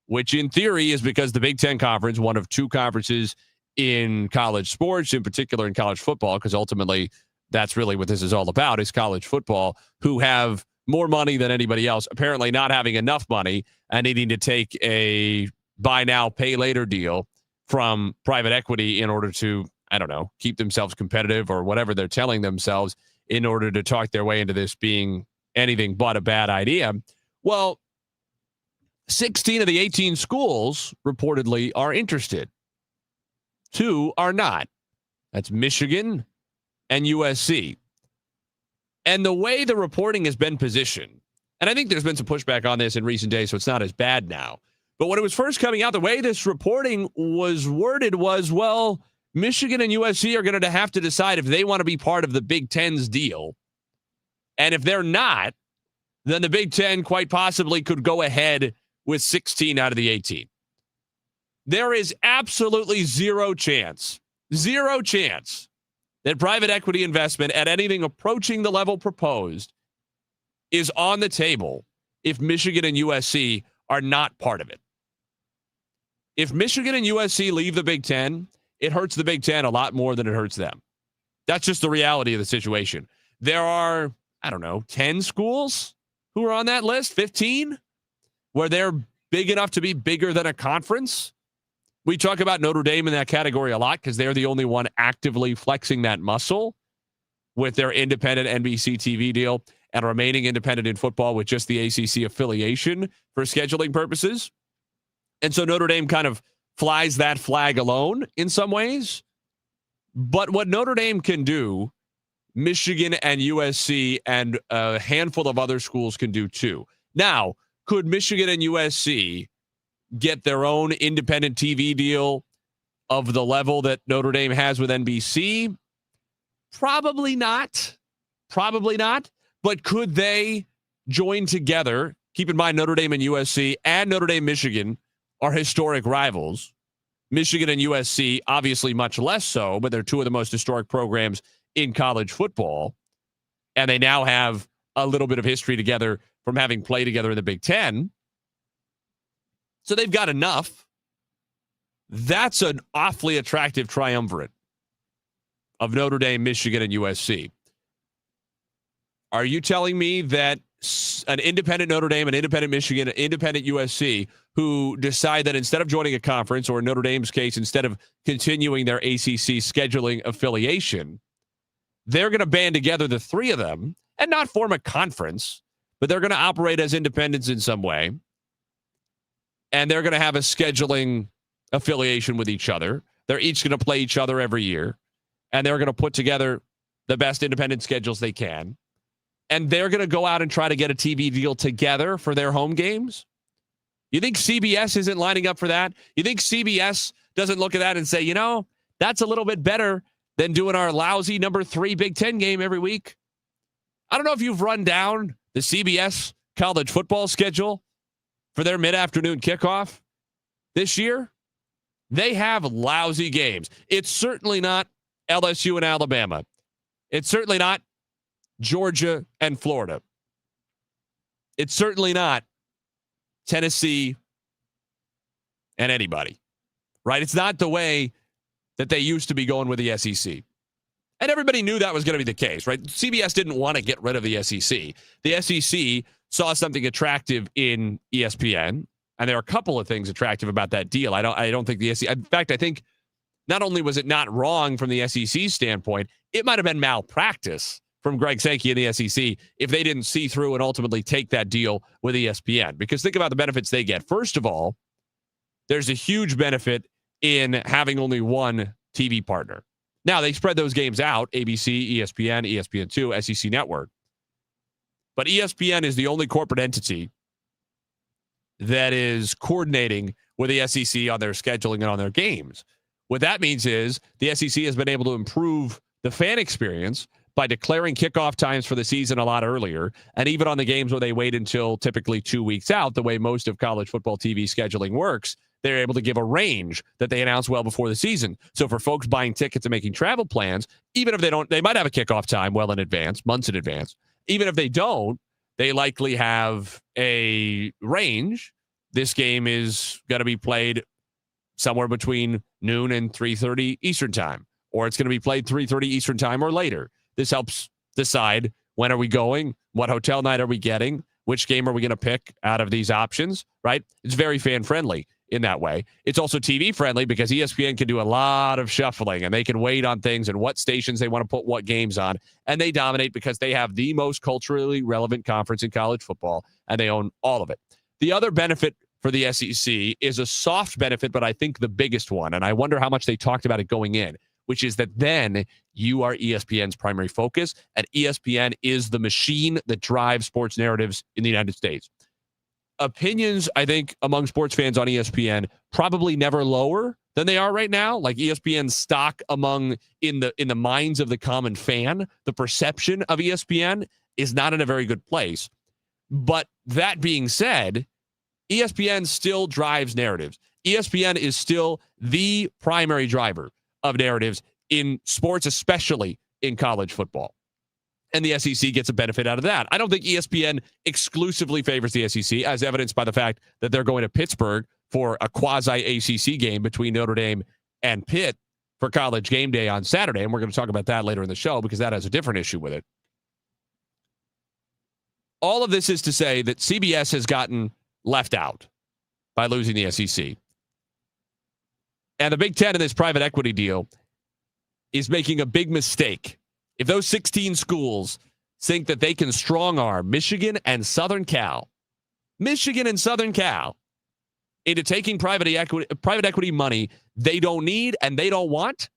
which in theory is because the Big Ten Conference, one of two conferences in college sports, in particular in college football, because ultimately that's really what this is all about, is college football, who have more money than anybody else, apparently not having enough money and needing to take a buy now, pay later deal from private equity in order to, I don't know, keep themselves competitive or whatever they're telling themselves in order to talk their way into this being anything but a bad idea. Well, 16 of the 18 schools reportedly are interested. 2 are not. That's Michigan and USC. And the way the reporting has been positioned, and I think there's been some pushback on this in recent days, so it's not as bad now. But when it was first coming out, the way this reporting was worded was, well, Michigan and USC are going to have to decide if they want to be part of the Big Ten's deal. And if they're not, then the Big Ten quite possibly could go ahead with 16 out of the 18. There is absolutely zero chance that private equity investment at anything approaching the level proposed is on the table if Michigan and USC are not part of it. If Michigan and USC leave the Big Ten, it hurts the Big Ten a lot more than it hurts them. That's just the reality of the situation. There are, 10 schools who are on that list, 15, where they're big enough to be bigger than a conference. We talk about Notre Dame in that category a lot because they're the only one actively flexing that muscle with their independent NBC TV deal and remaining independent in football with just the ACC affiliation for scheduling purposes. And so Notre Dame kind of flies that flag alone in some ways. But what Notre Dame can do, Michigan and USC and a handful of other schools can do too. Now, could Michigan and USC get their own independent TV deal of the level that Notre Dame has with NBC? Probably not. But could they join together? Keep in mind, Notre Dame and USC and Notre Dame, Michigan are historic rivals. Michigan and USC, obviously much less so, but they're two of the most historic programs in college football. And they now have a little bit of history together from having played together in the Big Ten. So they've got enough. That's an awfully attractive triumvirate of Notre Dame, Michigan, and USC. Are you telling me that an independent Notre Dame, an independent Michigan, an independent USC, who decide that instead of joining a conference, or in Notre Dame's case, instead of continuing their ACC scheduling affiliation, they're going to band together, the three of them, and not form a conference, but they're going to operate as independents in some way, and they're going to have a scheduling affiliation with each other. They're each going to play each other every year, and they're going to put together the best independent schedules they can. And they're going to go out and try to get a TV deal together for their home games? You think CBS isn't lining up for that? You think CBS doesn't look at that and say, that's a little bit better than doing our lousy number 3 Big Ten game every week? I don't know if you've run down the CBS college football schedule for their mid-afternoon kickoff this year. They have lousy games. It's certainly not LSU and Alabama. It's certainly not Georgia and Florida. It's certainly not Tennessee and anybody, right? It's not the way that they used to be going with the SEC. And everybody knew that was going to be the case, right? CBS didn't want to get rid of the SEC. The SEC saw something attractive in ESPN, and there are a couple of things attractive about that deal. I don't think the SEC, in fact, I think not only was it not wrong from the SEC standpoint, it might have been malpractice from Greg Sankey and the SEC if they didn't see through and ultimately take that deal with ESPN. Because think about the benefits they get. First of all, there's a huge benefit in having only one TV partner. Now, they spread those games out, ABC, ESPN, ESPN2, SEC Network. But ESPN is the only corporate entity that is coordinating with the SEC on their scheduling and on their games. What that means is the SEC has been able to improve the fan experience by declaring kickoff times for the season a lot earlier, and even on the games where they wait until typically 2 weeks out, the way most of college football TV scheduling works, they're able to give a range that they announce well before the season. So for folks buying tickets and making travel plans, even if they might have a kickoff time well in advance, months in advance. Even if they don't, they likely have a range. This game is going to be played somewhere between noon and 3:30 Eastern time, or it's going to be played 3:30 Eastern time or later. This helps decide when are we going, what hotel night are we getting, which game are we going to pick out of these options, right? It's very fan-friendly in that way. It's also TV-friendly because ESPN can do a lot of shuffling, and they can wait on things and what stations they want to put what games on, and they dominate because they have the most culturally relevant conference in college football, and they own all of it. The other benefit for the SEC is a soft benefit, but I think the biggest one, and I wonder how much they talked about it going in, which is that then you are ESPN's primary focus, and ESPN is the machine that drives sports narratives in the United States. Opinions, I think, among sports fans on ESPN probably never lower than they are right now. Like ESPN's stock in the minds of the common fan, the perception of ESPN is not in a very good place. But that being said, ESPN still drives narratives. ESPN is still the primary driver of narratives in sports, especially in college football. And the SEC gets a benefit out of that. I don't think ESPN exclusively favors the SEC, as evidenced by the fact that they're going to Pittsburgh for a quasi-ACC game between Notre Dame and Pitt for College Game Day on Saturday. And we're going to talk about that later in the show because that has a different issue with it. All of this is to say that CBS has gotten left out by losing the SEC. And the Big Ten in this private equity deal is making a big mistake. If those 16 schools think that they can strong arm Michigan and Southern Cal into taking private equity money they don't need and they don't want,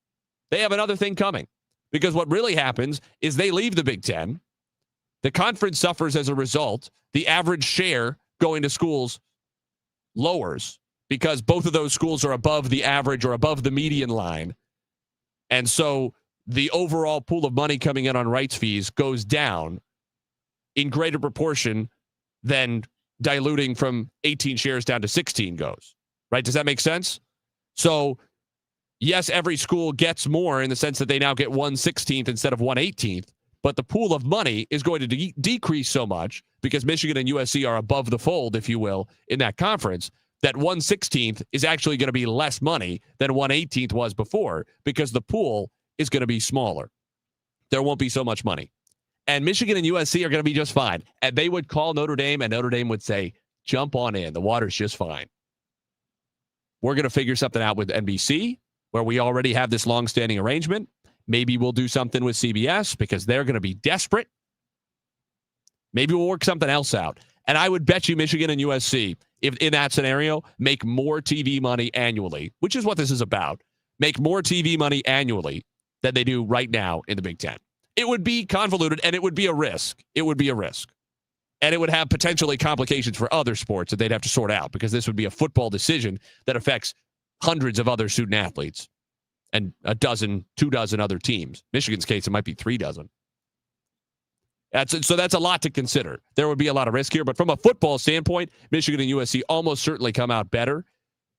they have another thing coming. Because what really happens is they leave the Big Ten. The conference suffers as a result. The average share going to schools lowers because both of those schools are above the average or above the median line. And so the overall pool of money coming in on rights fees goes down in greater proportion than diluting from 18 shares down to 16 goes. Right? Does that make sense? So, yes, every school gets more in the sense that they now get 1/16th instead of 1/18th, but the pool of money is going to decrease so much because Michigan and USC are above the fold, if you will, in that conference, that 1/16th is actually going to be less money than 1/18th was before because the pool is going to be smaller. There won't be so much money. And Michigan and USC are going to be just fine. And they would call Notre Dame, and Notre Dame would say, jump on in. The water's just fine. We're going to figure something out with NBC, where we already have this long-standing arrangement. Maybe we'll do something with CBS because they're going to be desperate. Maybe we'll work something else out. And I would bet you Michigan and USC, if in that scenario, make more TV money annually, which is what this is about, make more TV money annually than they do right now in the Big Ten. It would be convoluted, and it would be a risk. It would be a risk. And it would have potentially complications for other sports that they'd have to sort out because this would be a football decision that affects hundreds of other student athletes and 2 dozen other teams. Michigan's case, it might be 3 dozen. So that's a lot to consider. There would be a lot of risk here, but from a football standpoint, Michigan and USC almost certainly come out better.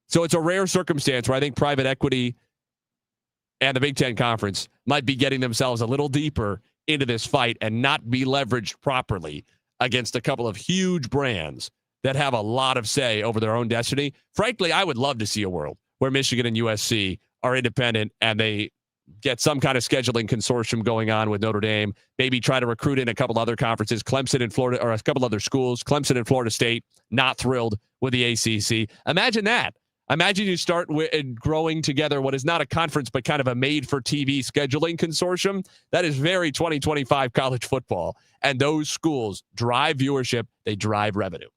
So it's a rare circumstance where I think private equity and the Big Ten Conference might be getting themselves a little deeper into this fight and not be leveraged properly against a couple of huge brands that have a lot of say over their own destiny. Frankly, I would love to see a world where Michigan and USC are independent and they get some kind of scheduling consortium going on with Notre Dame, maybe try to recruit in a couple other conferences, Clemson and Florida, or a couple other schools, Clemson and Florida State, not thrilled with the ACC. Imagine that. Imagine you start growing together what is not a conference, but kind of a made-for-TV scheduling consortium. That is very 2025 college football. And those schools drive viewership. They drive revenue.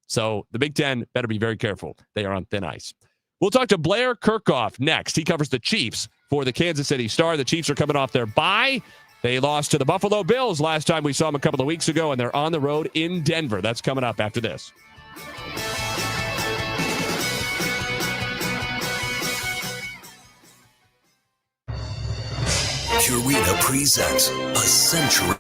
So the Big Ten better be very careful. They are on thin ice. We'll talk to Blair Kirkhoff next. He covers the Chiefs for the Kansas City Star. The Chiefs are coming off their bye. They lost to the Buffalo Bills last time we saw them a couple of weeks ago, and they're on the road in Denver. That's coming up after this. Purina presents A Century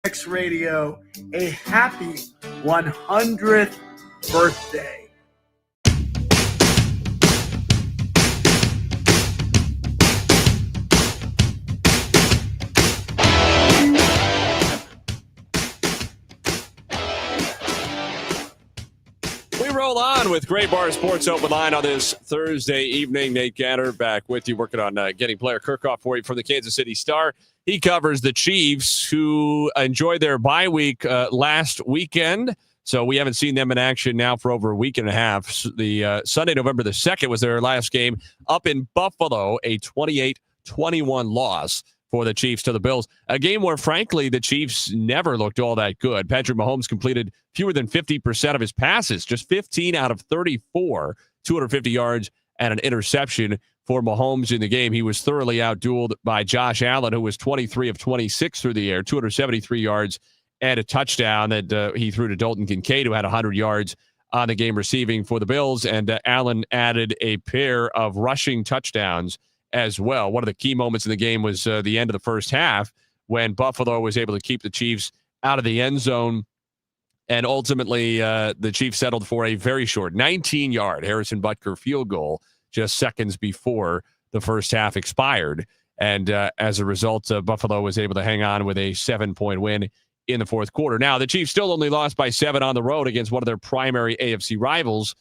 X Radio a happy 100th birthday. We roll on with Gray Bar Sports Open Line on this Thursday evening. Nate Gatter back with you, working on getting player Kirkhoff for you from the Kansas City Star. He covers the Chiefs, who enjoyed their bye week last weekend. So we haven't seen them in action now for over a week and a half. The Sunday, November the 2nd was their last game up in Buffalo, a 28-21 loss for the Chiefs to the Bills. A game where, frankly, the Chiefs never looked all that good. Patrick Mahomes completed fewer than 50% of his passes, just 15 out of 34, 250 yards and an interception for Mahomes in the game. He was thoroughly outdueled by Josh Allen, who was 23 of 26 through the air, 273 yards and a touchdown that he threw to Dalton Kincaid, who had 100 yards on the game receiving for the Bills. And Allen added a pair of rushing touchdowns as well. One of the key moments in the game was the end of the first half, when Buffalo was able to keep the Chiefs out of the end zone. And ultimately, the Chiefs settled for a very short 19-yard Harrison Butker field goal just seconds before the first half expired. And as a result, Buffalo was able to hang on with a 7-point win in the fourth quarter. Now, the Chiefs still only lost by 7 on the road against one of their primary AFC rivals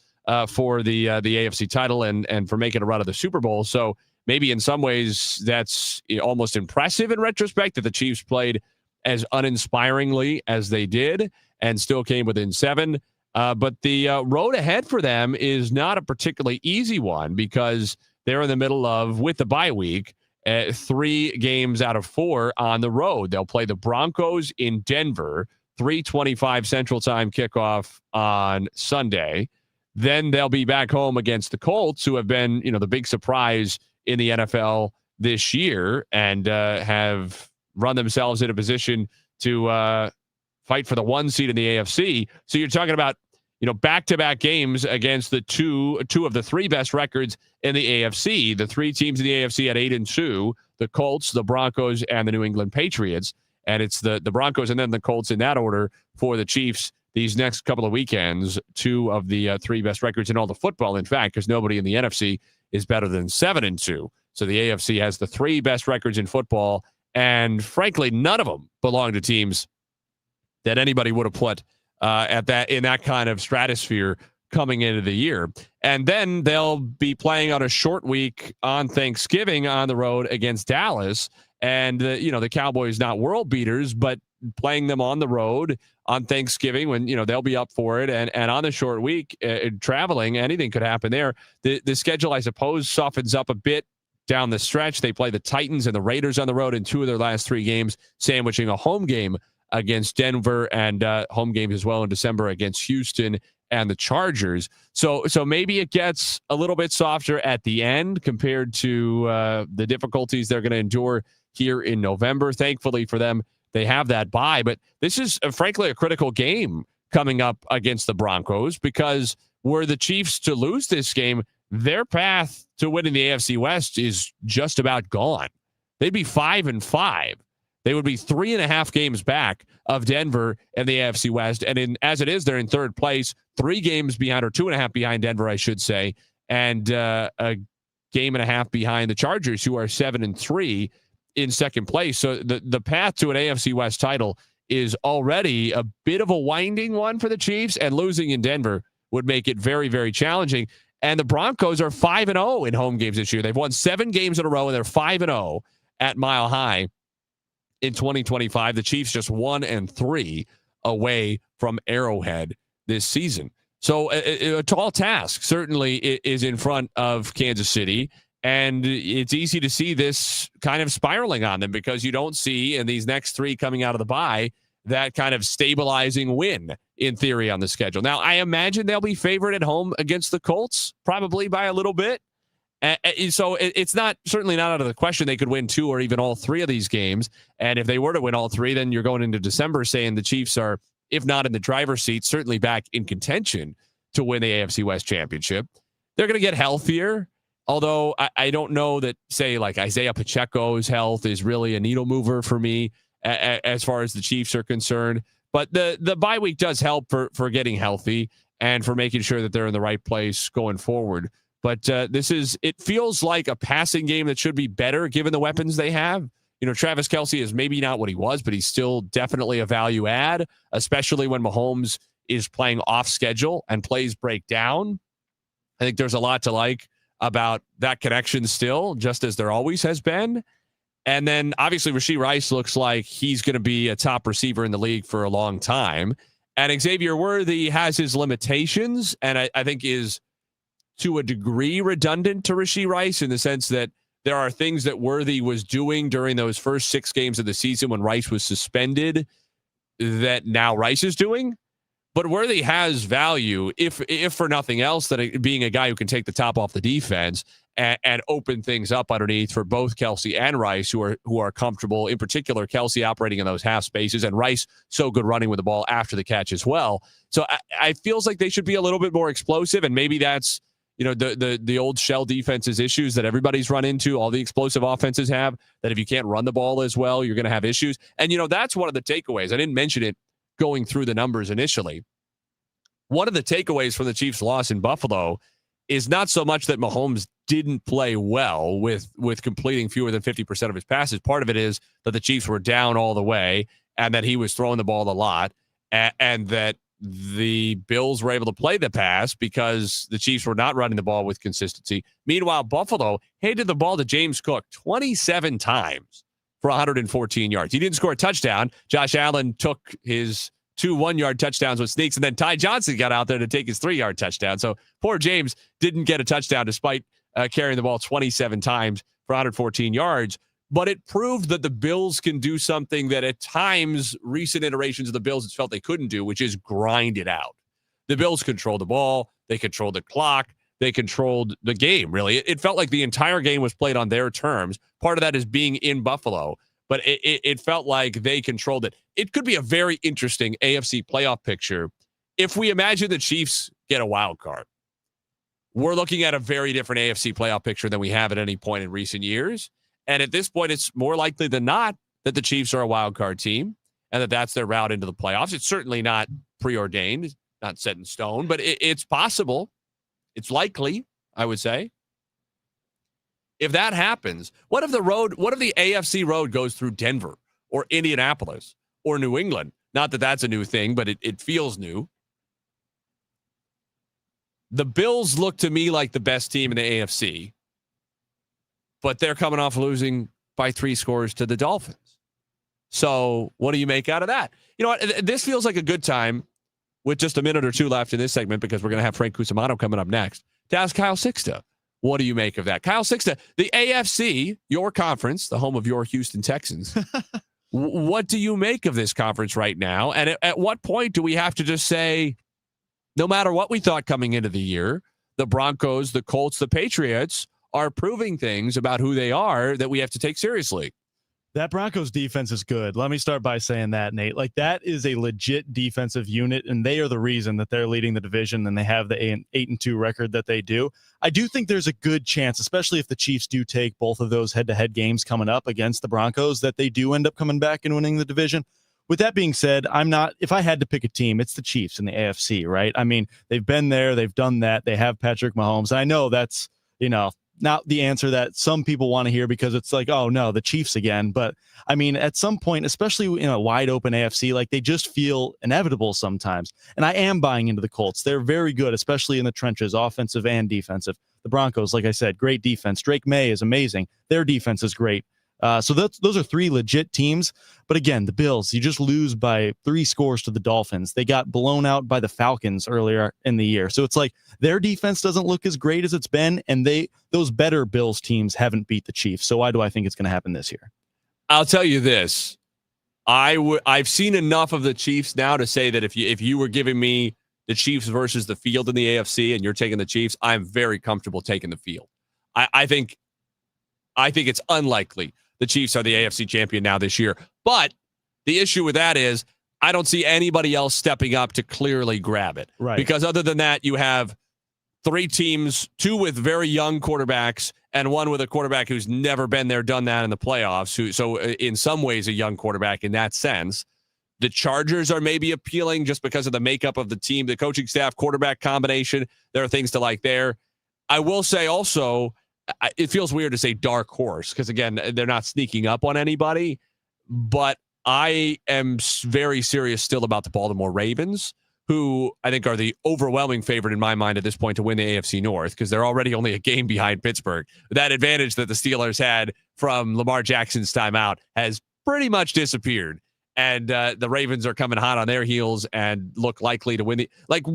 for the AFC title and for making a run of the Super Bowl. So maybe in some ways that's almost impressive in retrospect that the Chiefs played as uninspiringly as they did and still came within 7. But the road ahead for them is not a particularly easy one, because they're in the middle of, with the bye week, 3 games out of 4 on the road. They'll play the Broncos in Denver, 3:25 Central Time kickoff on Sunday. Then they'll be back home against the Colts, who have been, the big surprise in the NFL this year and have run themselves in a position to fight for the 1 seed in the AFC. So you're talking about, back-to-back games against the two of the 3 best records in the AFC. The 3 teams in the AFC at 8-2, the Colts, the Broncos, and the New England Patriots. And it's the Broncos and then the Colts in that order for the Chiefs these next couple of weekends. 2 of the 3 best records in all the football, in fact, because nobody in the NFC is better than 7-2. So the AFC has the 3 best records in football, and frankly, none of them belong to teams that anybody would have put in that kind of stratosphere coming into the year. And then they'll be playing on a short week on Thanksgiving on the road against Dallas. And the Cowboys, not world beaters, but playing them on the road on Thanksgiving when they'll be up for it, and on the short week traveling, anything could happen there. The schedule, I suppose, softens up a bit down the stretch. They play the Titans and the Raiders on the road in 2 of their last 3 games, sandwiching a home game against Denver and home games as well in December against Houston and the Chargers. So maybe it gets a little bit softer at the end compared to the difficulties they're going to endure here in November. Thankfully for them, they have that bye. But this is, frankly, a critical game coming up against the Broncos, because were the Chiefs to lose this game, their path to winning the AFC West is just about gone. They'd be 5-5. They would be 3.5 games back of Denver and the AFC West. And as it is, they're in 3rd place, 3 games behind, or 2.5 behind Denver, I should say, and a game and a half behind the Chargers, who are 7-3 in 2nd place. So the path to an AFC West title is already a bit of a winding one for the Chiefs, and losing in Denver would make it very, very challenging. And the Broncos are 5-0 in home games this year. They've won 7 games in a row, and they're 5-0 at Mile High in 2025. The Chiefs just 1-3 away from Arrowhead this season. So a tall task certainly is in front of Kansas City. And it's easy to see this kind of spiraling on them, because you don't see in these next 3 coming out of the bye that kind of stabilizing win in theory on the schedule. Now, I imagine they'll be favored at home against the Colts, probably by a little bit. So it's certainly not out of the question they could win 2 or even all 3 of these games. And if they were to win all 3, then you're going into December saying the Chiefs are, if not in the driver's seat, certainly back in contention to win the AFC West championship. They're going to get healthier. Although I don't know that, say, like Isaiah Pacheco's health is really a needle mover for me as far as the Chiefs are concerned. But the bye week does help for getting healthy and for making sure that they're in the right place going forward. But it feels like a passing game that should be better given the weapons they have. Travis Kelce is maybe not what he was, but he's still definitely a value add, especially when Mahomes is playing off schedule and plays break down. I think there's a lot to like about that connection still, just as there always has been. And then obviously Rashee Rice looks like he's going to be a top receiver in the league for a long time. And Xavier Worthy has his limitations, and I think is to a degree redundant to Rashee Rice in the sense that there are things that Worthy was doing during those first 6 games of the season when Rice was suspended that now Rice is doing. But Worthy has value, if for nothing else, that being a guy who can take the top off the defense and open things up underneath for both Kelce and Rice, who are comfortable. In particular, Kelce operating in those half spaces, and Rice so good running with the ball after the catch as well. So I feels like they should be a little bit more explosive, and maybe that's the old shell defenses issues that everybody's run into. All the explosive offenses have, that if you can't run the ball as well, you're going to have issues. And that's one of the takeaways. I didn't mention it going through the numbers initially. One of the takeaways from the Chiefs' loss in Buffalo is not so much that Mahomes didn't play well with completing fewer than 50% of his passes. Part of it is that the Chiefs were down all the way and that he was throwing the ball a lot, and that the Bills were able to play the pass because the Chiefs were not running the ball with consistency. Meanwhile, Buffalo handed the ball to James Cook 27 times for 114 yards. He didn't score a touchdown. Josh Allen took his 2 1-yard touchdowns with sneaks, and then Ty Johnson got out there to take his 3-yard touchdown. So poor James didn't get a touchdown despite carrying the ball 27 times for 114 yards. But it proved that the Bills can do something that at times recent iterations of the Bills felt they couldn't do, which is grind it out. The Bills controlled the ball. They controlled the clock. They controlled the game, really. It felt like the entire game was played on their terms. Part of that is being in Buffalo, but it felt like they controlled it. It could be a very interesting AFC playoff picture if we imagine the Chiefs get a wild card. We're looking at a very different AFC playoff picture than we have at any point in recent years. And at this point, it's more likely than not that the Chiefs are a wild card team and that that's their route into the playoffs. It's certainly not preordained, not set in stone, but it's possible. It's likely, I would say. If that happens, what if the AFC road goes through Denver or Indianapolis or New England? Not that that's a new thing, but it feels new. The Bills look to me like the best team in the AFC, but they're coming off losing by 3 scores to the Dolphins. So what do you make out of that? You know what? This feels like a good time, with just a minute or two left in this segment, because we're going to have Frank Cusimano coming up next, to ask Kyle Sixta, what do you make of that? Kyle Sixta, the AFC, your conference, the home of your Houston Texans. What do you make of this conference right now? And at what point do we have to just say, no matter what we thought coming into the year, the Broncos, the Colts, the Patriots are proving things about who they are that we have to take seriously? That Broncos defense is good. Let me start by saying that, Nate. Like, that is a legit defensive unit, and they are the reason that they're leading the division and they have the 8-2 record that they do. I do think there's a good chance, especially if the Chiefs do take both of those head-to-head games coming up against the Broncos, that they do end up coming back and winning the division. With that being said, if I had to pick a team, it's the Chiefs in the AFC, right? I mean, they've been there, they've done that, they have Patrick Mahomes. I know that's, not the answer that some people want to hear, because it's like, oh no, the Chiefs again. But I mean, at some point, especially in a wide open AFC, like, they just feel inevitable sometimes. And I am buying into the Colts. They're very good, especially in the trenches, offensive and defensive. The Broncos, like I said, great defense. Drake May is amazing. Their defense is great. So those are 3 legit teams. But again, the Bills, you just lose by 3 scores to the Dolphins. They got blown out by the Falcons earlier in the year. So it's like their defense doesn't look as great as it's been, and those better Bills teams haven't beat the Chiefs. So why do I think it's going to happen this year? I'll tell you this. I've seen enough of the Chiefs now to say that if you were giving me the Chiefs versus the field in the AFC and you're taking the Chiefs, I'm very comfortable taking the field. I think it's unlikely the Chiefs are the AFC champion now this year. But the issue with that is I don't see anybody else stepping up to clearly grab it. Right. Because other than that, you have 3 teams, 2 with very young quarterbacks and one with a quarterback who's never been there, done that in the playoffs. So in some ways, a young quarterback in that sense. The Chargers are maybe appealing just because of the makeup of the team, the coaching staff, quarterback combination. There are things to like there. I will say also, it feels weird to say dark horse because, again, they're not sneaking up on anybody. But I am very serious still about the Baltimore Ravens, who I think are the overwhelming favorite in my mind at this point to win the AFC North because they're already only a game behind Pittsburgh. That advantage that the Steelers had from Lamar Jackson's timeout has pretty much disappeared. And the Ravens are coming hot on their heels and look likely to win.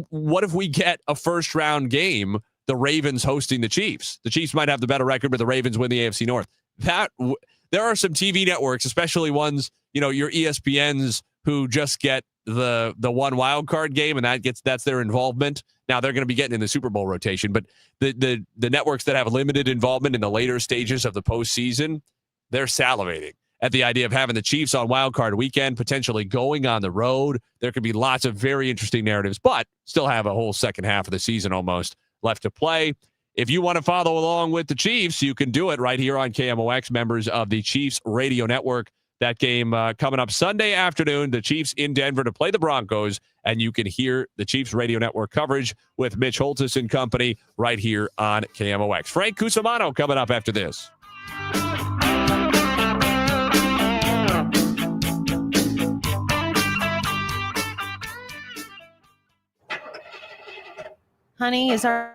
What if we get a first-round game, the Ravens hosting the Chiefs? The Chiefs might have the better record, but the Ravens win the AFC North. There are some TV networks, especially ones, your ESPNs, who just get the one wild card game, and that's their involvement. Now they're going to be getting in the Super Bowl rotation, but the networks that have limited involvement in the later stages of the postseason, they're salivating at the idea of having the Chiefs on wild card weekend, potentially going on the road. There could be lots of very interesting narratives, but still have a whole second half of the season almost left to play. If you want to follow along with the Chiefs, you can do it right here on KMOX, members of the Chiefs Radio Network. That game coming up Sunday afternoon, the Chiefs in Denver to play the Broncos, and you can hear the Chiefs Radio Network coverage with Mitch Holtis and company right here on KMOX. Frank Cusimano coming up after this. Honey, is our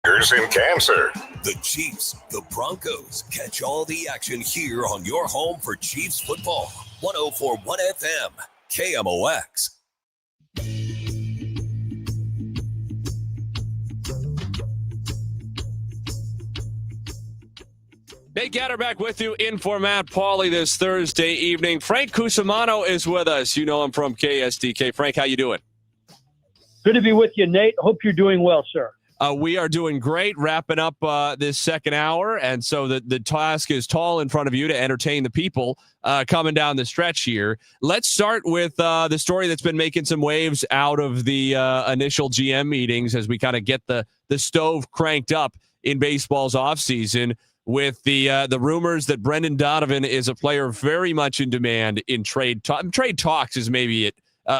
Tigers in cancer. The Chiefs, the Broncos. Catch all the action here on your home for Chiefs football. 104.1 FM, KMOX. Nate Gatter back with you in for Matt Pauley this Thursday evening. Frank Cusimano is with us. You know him from KSDK. Frank, how you doing? Good to be with you, Nate. Hope you're doing well, sir. We are doing great, wrapping up this second hour, and so the task is tall in front of you to entertain the people coming down the stretch here. Let's start with the story that's been making some waves out of the initial GM meetings as we kind of get the stove cranked up in baseball's offseason with the rumors that Brendan Donovan is a player very much in demand in trade talks is maybe it.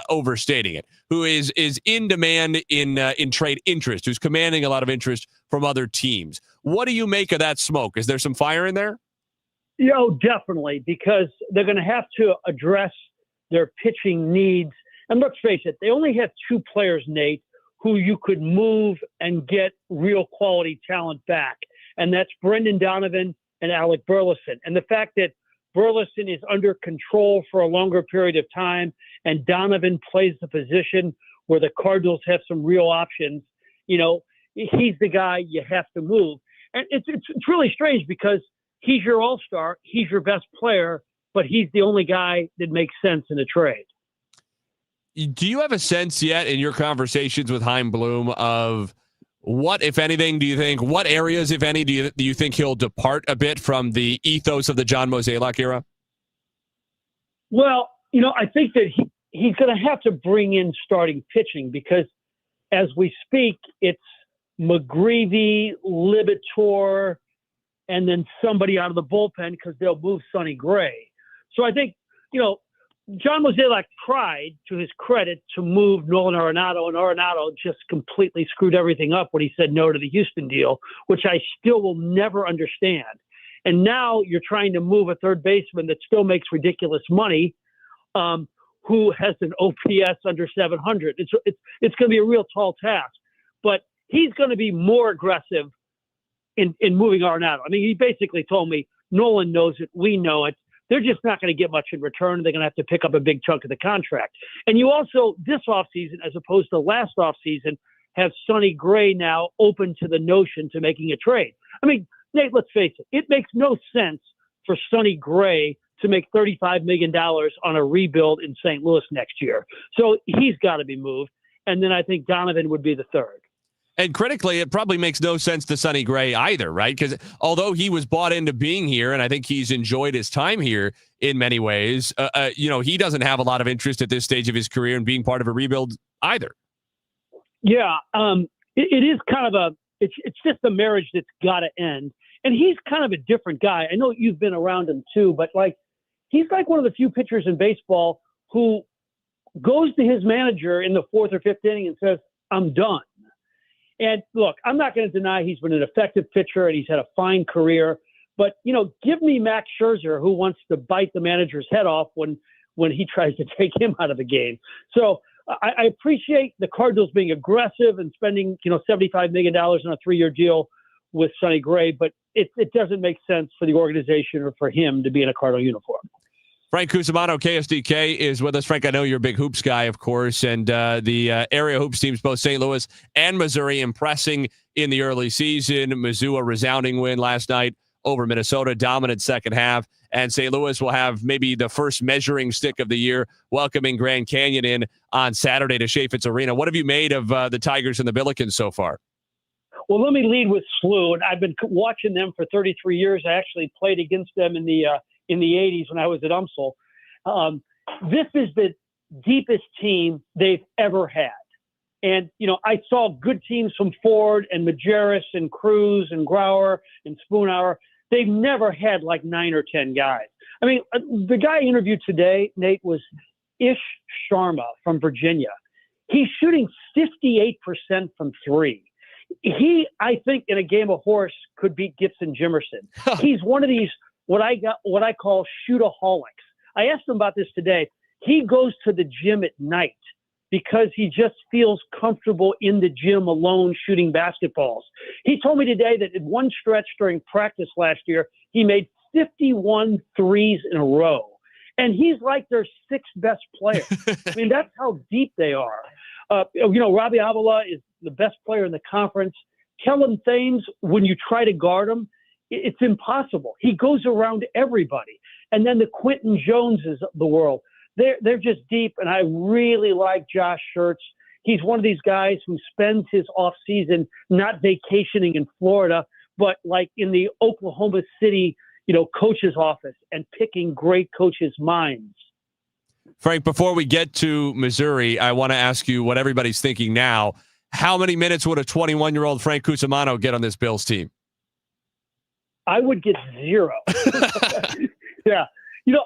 Overstating it, who is in demand in trade interest, who's commanding a lot of interest from other teams. What do you make of that smoke? Is there some fire in there? Definitely, because they're going to have to address their pitching needs. And let's face it, they only have two players, Nate, who you could move and get real quality talent back. And that's Brendan Donovan and Alec Burleson. And the fact that Burleson is under control for a longer period of time, and Donovan plays the position where the Cardinals have some real options. He's the guy you have to move. And it's really strange because he's your all-star, he's your best player, but he's the only guy that makes sense in a trade. Do you have a sense yet in your conversations with Chaim Bloom of what, if anything, do you think, what areas, if any, do you think he'll depart a bit from the ethos of the John Mozeliak era? Well, I think that he's going to have to bring in starting pitching because as we speak, it's McGreevy, Libator, and then somebody out of the bullpen because they'll move Sonny Gray. So I think, John Mozeliak tried, to his credit, to move Nolan Arenado, and Arenado just completely screwed everything up when he said no to the Houston deal, which I still will never understand. And now you're trying to move a third baseman that still makes ridiculous money, who has an OPS under 700. It's going to be a real tall task, but he's going to be more aggressive in moving Arenado. I mean, he basically told me Nolan knows it, we know it. They're just not going to get much in return. They're going to have to pick up a big chunk of the contract. And you also, this offseason, as opposed to last offseason, have Sonny Gray now open to the notion to making a trade. I mean, Nate, let's face it. It makes no sense for Sonny Gray to make $35 million on a rebuild in St. Louis next year. So he's got to be moved. And then I think Donovan would be the third. And critically, it probably makes no sense to Sonny Gray either, right? Because although he was bought into being here, and I think he's enjoyed his time here in many ways, he doesn't have a lot of interest at this stage of his career in being part of a rebuild either. Yeah, it is kind of it's just a marriage that's got to end. And he's kind of a different guy. I know you've been around him too, but he's like one of the few pitchers in baseball who goes to his manager in the fourth or fifth inning and says, "I'm done." And look, I'm not going to deny he's been an effective pitcher and he's had a fine career. But, give me Max Scherzer, who wants to bite the manager's head off when he tries to take him out of the game. So I appreciate the Cardinals being aggressive and spending, $75 million on a 3-year deal with Sonny Gray. But it doesn't make sense for the organization or for him to be in a Cardinal uniform. Frank Cusimano, KSDK, is with us. Frank, I know you're a big hoops guy, of course, and the area hoops teams, both St. Louis and Missouri, impressing in the early season. Mizzou, a resounding win last night over Minnesota, dominant second half, and St. Louis will have maybe the first measuring stick of the year, welcoming Grand Canyon in on Saturday to Chaifetz Arena. What have you made of the Tigers and the Billikens so far? Well, let me lead with SLU, and I've been watching them for 33 years. I actually played against them in the 80s when I was at UMSL. This is the deepest team they've ever had. And, I saw good teams from Ford and Majerus and Cruz and Grauer and Spoonhour. They've never had like 9 or 10 guys. I mean, the guy I interviewed today, Nate, was Ish Sharma from Virginia. He's shooting 58% from three. He, I think, in a game of horse, could beat Gibson Jimerson. He's one of these what I call shootaholics. I asked him about this today. He goes to the gym at night because he just feels comfortable in the gym alone shooting basketballs. He told me today that in one stretch during practice last year, he made 51 threes in a row. And he's like their sixth best player. I mean, that's how deep they are. Robbie Avila is the best player in the conference. Kellen Thames, when you try to guard him, it's impossible. He goes around everybody. And then the Quentin Joneses of the world, they're just deep. And I really like Josh Schertz. He's one of these guys who spends his off season not vacationing in Florida, but like in the Oklahoma City, coach's office and picking great coaches' minds. Frank, before we get to Missouri, I want to ask you what everybody's thinking now. How many minutes would a 21-year-old Frank Cusimano get on this Bills team? I would get 0. Yeah.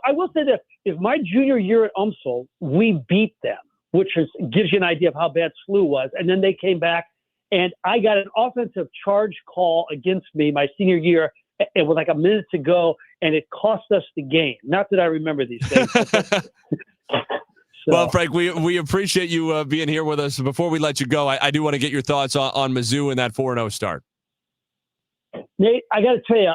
I will say that if my junior year at UMSL, we beat them, which gives you an idea of how bad SLU was. And then they came back, and I got an offensive charge call against me my senior year. It was like a minute to go, and it cost us the game. Not that I remember these things. Well, Frank, we appreciate you being here with us. Before we let you go, I do want to get your thoughts on Mizzou and that 4-0 start. Nate, I got to tell you,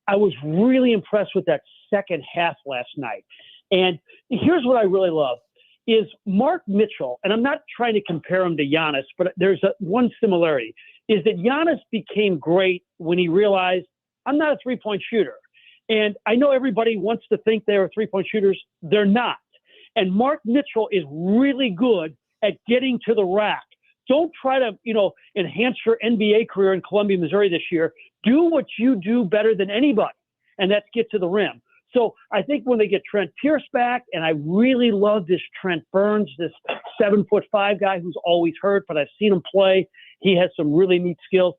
I was really impressed with that second half last night. And here's what I really love is Mark Mitchell, and I'm not trying to compare him to Giannis, but there's one similarity, is that Giannis became great when he realized I'm not a three-point shooter. And I know everybody wants to think they're three-point shooters. They're not. And Mark Mitchell is really good at getting to the rack. Don't try to, enhance your NBA career in Columbia, Missouri this year. Do what you do better than anybody, and that's get to the rim. So I think when they get Trent Pierce back, and I really love this Trent Burns, this 7'5" guy who's always hurt, but I've seen him play. He has some really neat skills.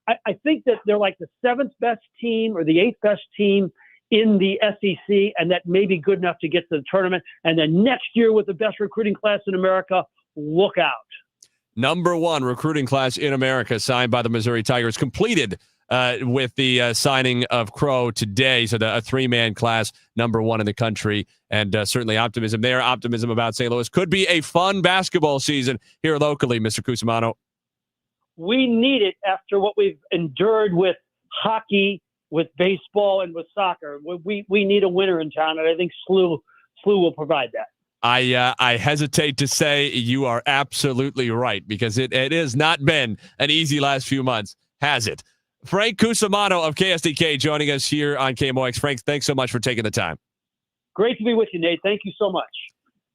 I think that they're like the 7th best team or the 8th best team in the SEC, and that may be good enough to get to the tournament. And then next year with the best recruiting class in America, look out. Number 1 recruiting class in America signed by the Missouri Tigers, completed with the signing of Crow today. So a 3-man class, number 1 in the country, and certainly optimism there. Optimism about St. Louis. Could be a fun basketball season here locally, Mr. Cusimano. We need it after what we've endured with hockey, with baseball, and with soccer. We need a winner in town, and I think SLU will provide that. I hesitate to say you are absolutely right, because it has not been an easy last few months, has it? Frank Cusimano of KSDK joining us here on KMOX. Frank, thanks so much for taking the time. Great to be with you, Nate. Thank you so much.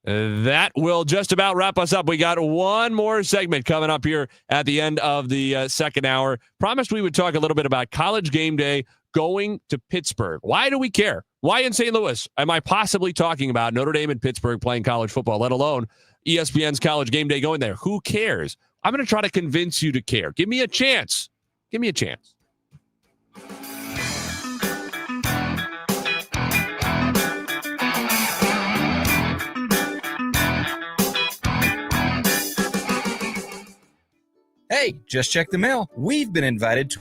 That will just about wrap us up. We got one more segment coming up here at the end of the second hour. Promised we would talk a little bit about College Game Day going to Pittsburgh. Why do we care? Why in St. Louis am I possibly talking about Notre Dame and Pittsburgh playing college football, let alone ESPN's College Game Day going there? Who cares? I'm going to try to convince you to care. Give me a chance. Give me a chance. Hey, just check the mail. We've been invited to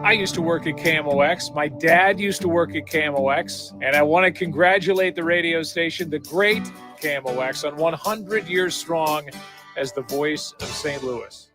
I used to work at KMOX. My dad used to work at KMOX. And I want to congratulate the radio station, the great KMOX, on 100 years strong as the voice of St. Louis.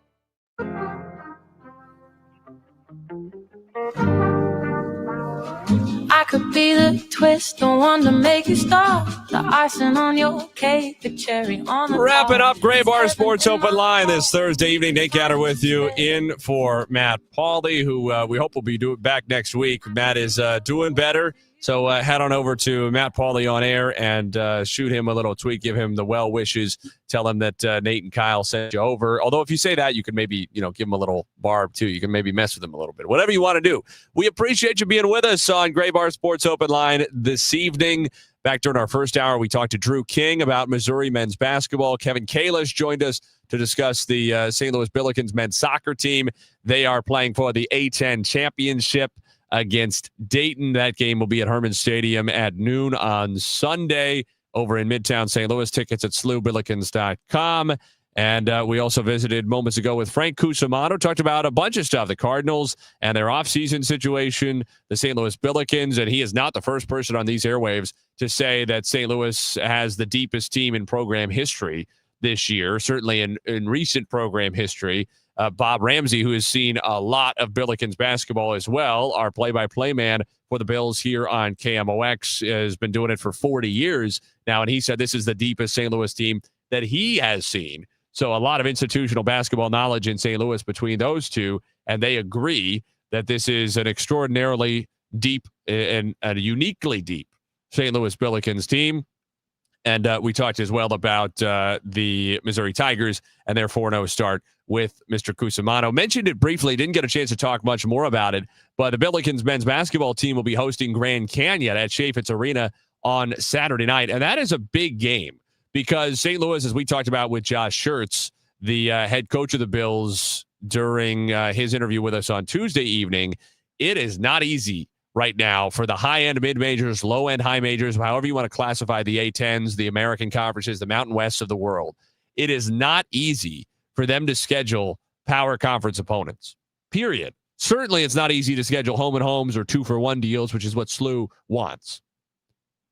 I could be the twist, the one to make you stop, the icing on your cake, the cherry on the Wrap it top. up. Gray Bar Sports Open Line this Thursday evening. Nate Gatter with you in for Matt Pauley, who we hope will be back next week. Matt is doing better. So head on over to Matt Pauley on air and shoot him a little tweet. Give him the well wishes. Tell him that Nate and Kyle sent you over. Although if you say that, you can maybe give him a little barb too. You can maybe mess with him a little bit. Whatever you want to do. We appreciate you being with us on Gray Bar Sports Open Line this evening. Back during our first hour, we talked to Drew King about Missouri men's basketball. Kevin Kalish joined us to discuss the St. Louis Billikens men's soccer team. They are playing for the A10 championship against Dayton. That game will be at Herman Stadium at noon on Sunday over in Midtown St. Louis. Tickets at slewbillikens.com. And we also visited moments ago with Frank Cusimano, talked about a bunch of stuff, the Cardinals and their offseason situation, the St. Louis Billikens, and he is not the first person on these airwaves to say that St. Louis has the deepest team in program history this year, certainly in recent program history. Bob Ramsey, who has seen a lot of Billikens basketball as well, our play-by-play man for the Bills here on KMOX, has been doing it for 40 years now, and he said this is the deepest St. Louis team that he has seen. So a lot of institutional basketball knowledge in St. Louis between those two, and they agree that this is an extraordinarily deep and a uniquely deep St. Louis Billikens team. And we talked as well about the Missouri Tigers and their 4-0 start with Mr. Cusimano. Mentioned it briefly, didn't get a chance to talk much more about it, but the Billikens men's basketball team will be hosting Grand Canyon at Chaifetz Arena on Saturday night. And that is a big game because St. Louis, as we talked about with Josh Schertz, the head coach of the Bills, during his interview with us on Tuesday evening, it is not easy right now for the high-end mid-majors, low-end high majors, however you want to classify the A10s, the American conferences, the Mountain Wests of the world. It is not easy for them to schedule power conference opponents, period. Certainly it's not easy to schedule home and homes or 2-for-1 deals, which is what SLU wants.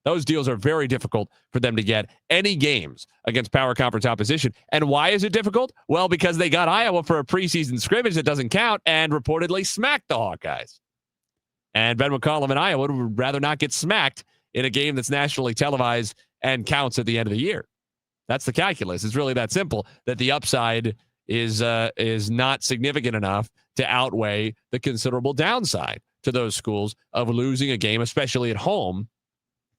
Those deals are very difficult for them to get any games against power conference opposition. And why is it difficult? Well, because they got Iowa for a preseason scrimmage that doesn't count and reportedly smacked the Hawkeyes. And Ben McCollum and Iowa would rather not get smacked in a game that's nationally televised and counts at the end of the year. That's the calculus. It's really that simple, that the upside is not significant enough to outweigh the considerable downside to those schools of losing a game, especially at home,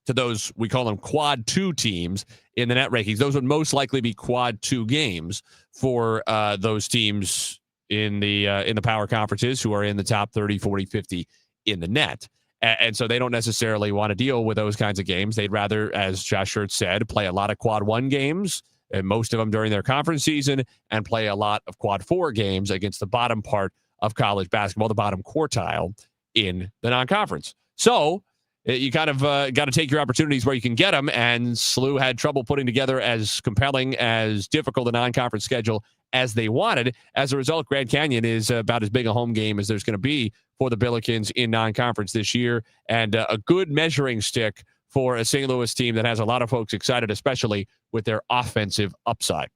to those, we call them quad 2 teams in the net rankings. Those would most likely be quad 2 games for those teams in the power conferences who are in the top 30, 40, 50 in the net. And so they don't necessarily want to deal with those kinds of games. They'd rather, as Josh Schertz said, play a lot of quad 1 games, and most of them during their conference season, and play a lot of quad 4 games against the bottom part of college basketball, the bottom quartile in the non-conference. So you kind of got to take your opportunities where you can get them, and SLU had trouble putting together as compelling, as difficult a non-conference schedule as they wanted. As a result, Grand Canyon is about as big a home game as there's going to be for the Billikens in non-conference this year, and a good measuring stick for a St. Louis team that has a lot of folks excited, especially with their offensive upside.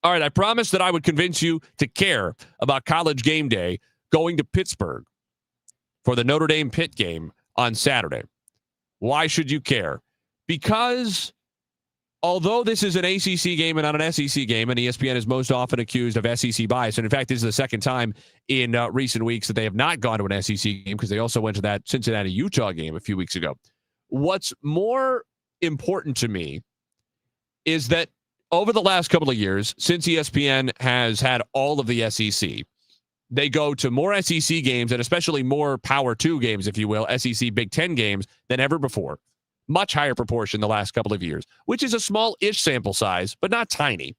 All right, I promised that I would convince you to care about College Game Day going to Pittsburgh for the Notre Dame Pitt game on Saturday. Why should you care? Because although this is an ACC game and not an SEC game, and ESPN is most often accused of SEC bias, and in fact, this is the second time in recent weeks that they have not gone to an SEC game, because they also went to that Cincinnati-Utah game a few weeks ago. What's more important to me is that over the last couple of years, since ESPN has had all of the SEC, they go to more SEC games, and especially more Power 2 games, if you will, SEC Big Ten games, than ever before. Much higher proportion the last couple of years, which is a small-ish sample size, but not tiny.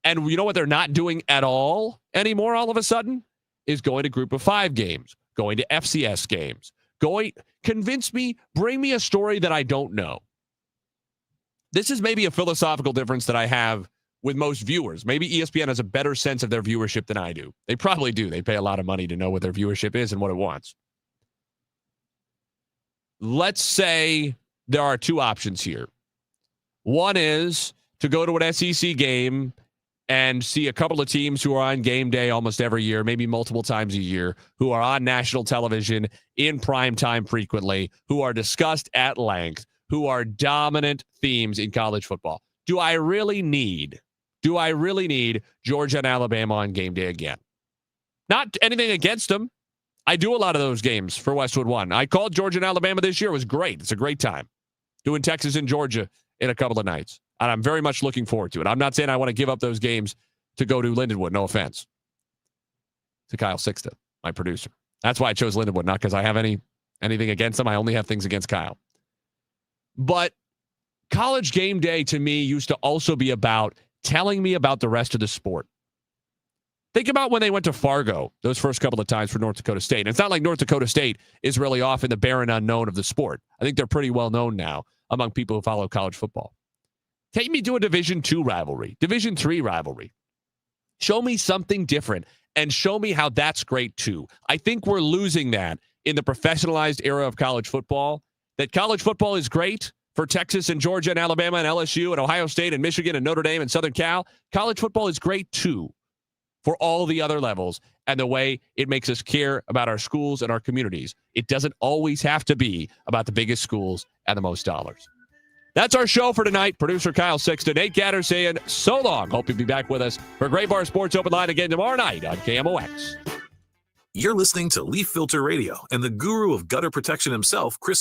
And you know what they're not doing at all anymore all of a sudden? Is going to Group of 5 games, going to FCS games, convince me, bring me a story that I don't know. This is maybe a philosophical difference that I have with most viewers. Maybe ESPN has a better sense of their viewership than I do. They probably do. They pay a lot of money to know what their viewership is and what it wants. Let's say there are two options here. One is to go to an SEC game and see a couple of teams who are on game day almost every year, maybe multiple times a year, who are on national television in prime time frequently, who are discussed at length, who are dominant themes in college football. Do I really need Georgia and Alabama on game day again? Not anything against them. I do a lot of those games for Westwood One. I called Georgia and Alabama this year. It was great. It's a great time. Doing Texas and Georgia in a couple of nights. And I'm very much looking forward to it. I'm not saying I want to give up those games to go to Lindenwood. No offense to Kyle Sixton, my producer. That's why I chose Lindenwood, not because I have anything against him. I only have things against Kyle. But college game day to me used to also be about telling me about the rest of the sport. Think about when they went to Fargo those first couple of times for North Dakota State. And it's not like North Dakota State is really off in the barren unknown of the sport. I think they're pretty well known now among people who follow college football. Take me to a Division II rivalry, Division III rivalry. Show me something different and show me how that's great too. I think we're losing that in the professionalized era of college football, that college football is great for Texas and Georgia and Alabama and LSU and Ohio State and Michigan and Notre Dame and Southern Cal. College football is great too for all the other levels and the way it makes us care about our schools and our communities. It doesn't always have to be about the biggest schools and the most dollars. That's our show for tonight. Producer Kyle Sixton, Nate Gatter saying so long. Hope you'll be back with us for Gray Bar Sports Open Line again tomorrow night on KMOX. You're listening to Leaf Filter Radio and the guru of gutter protection himself, Chris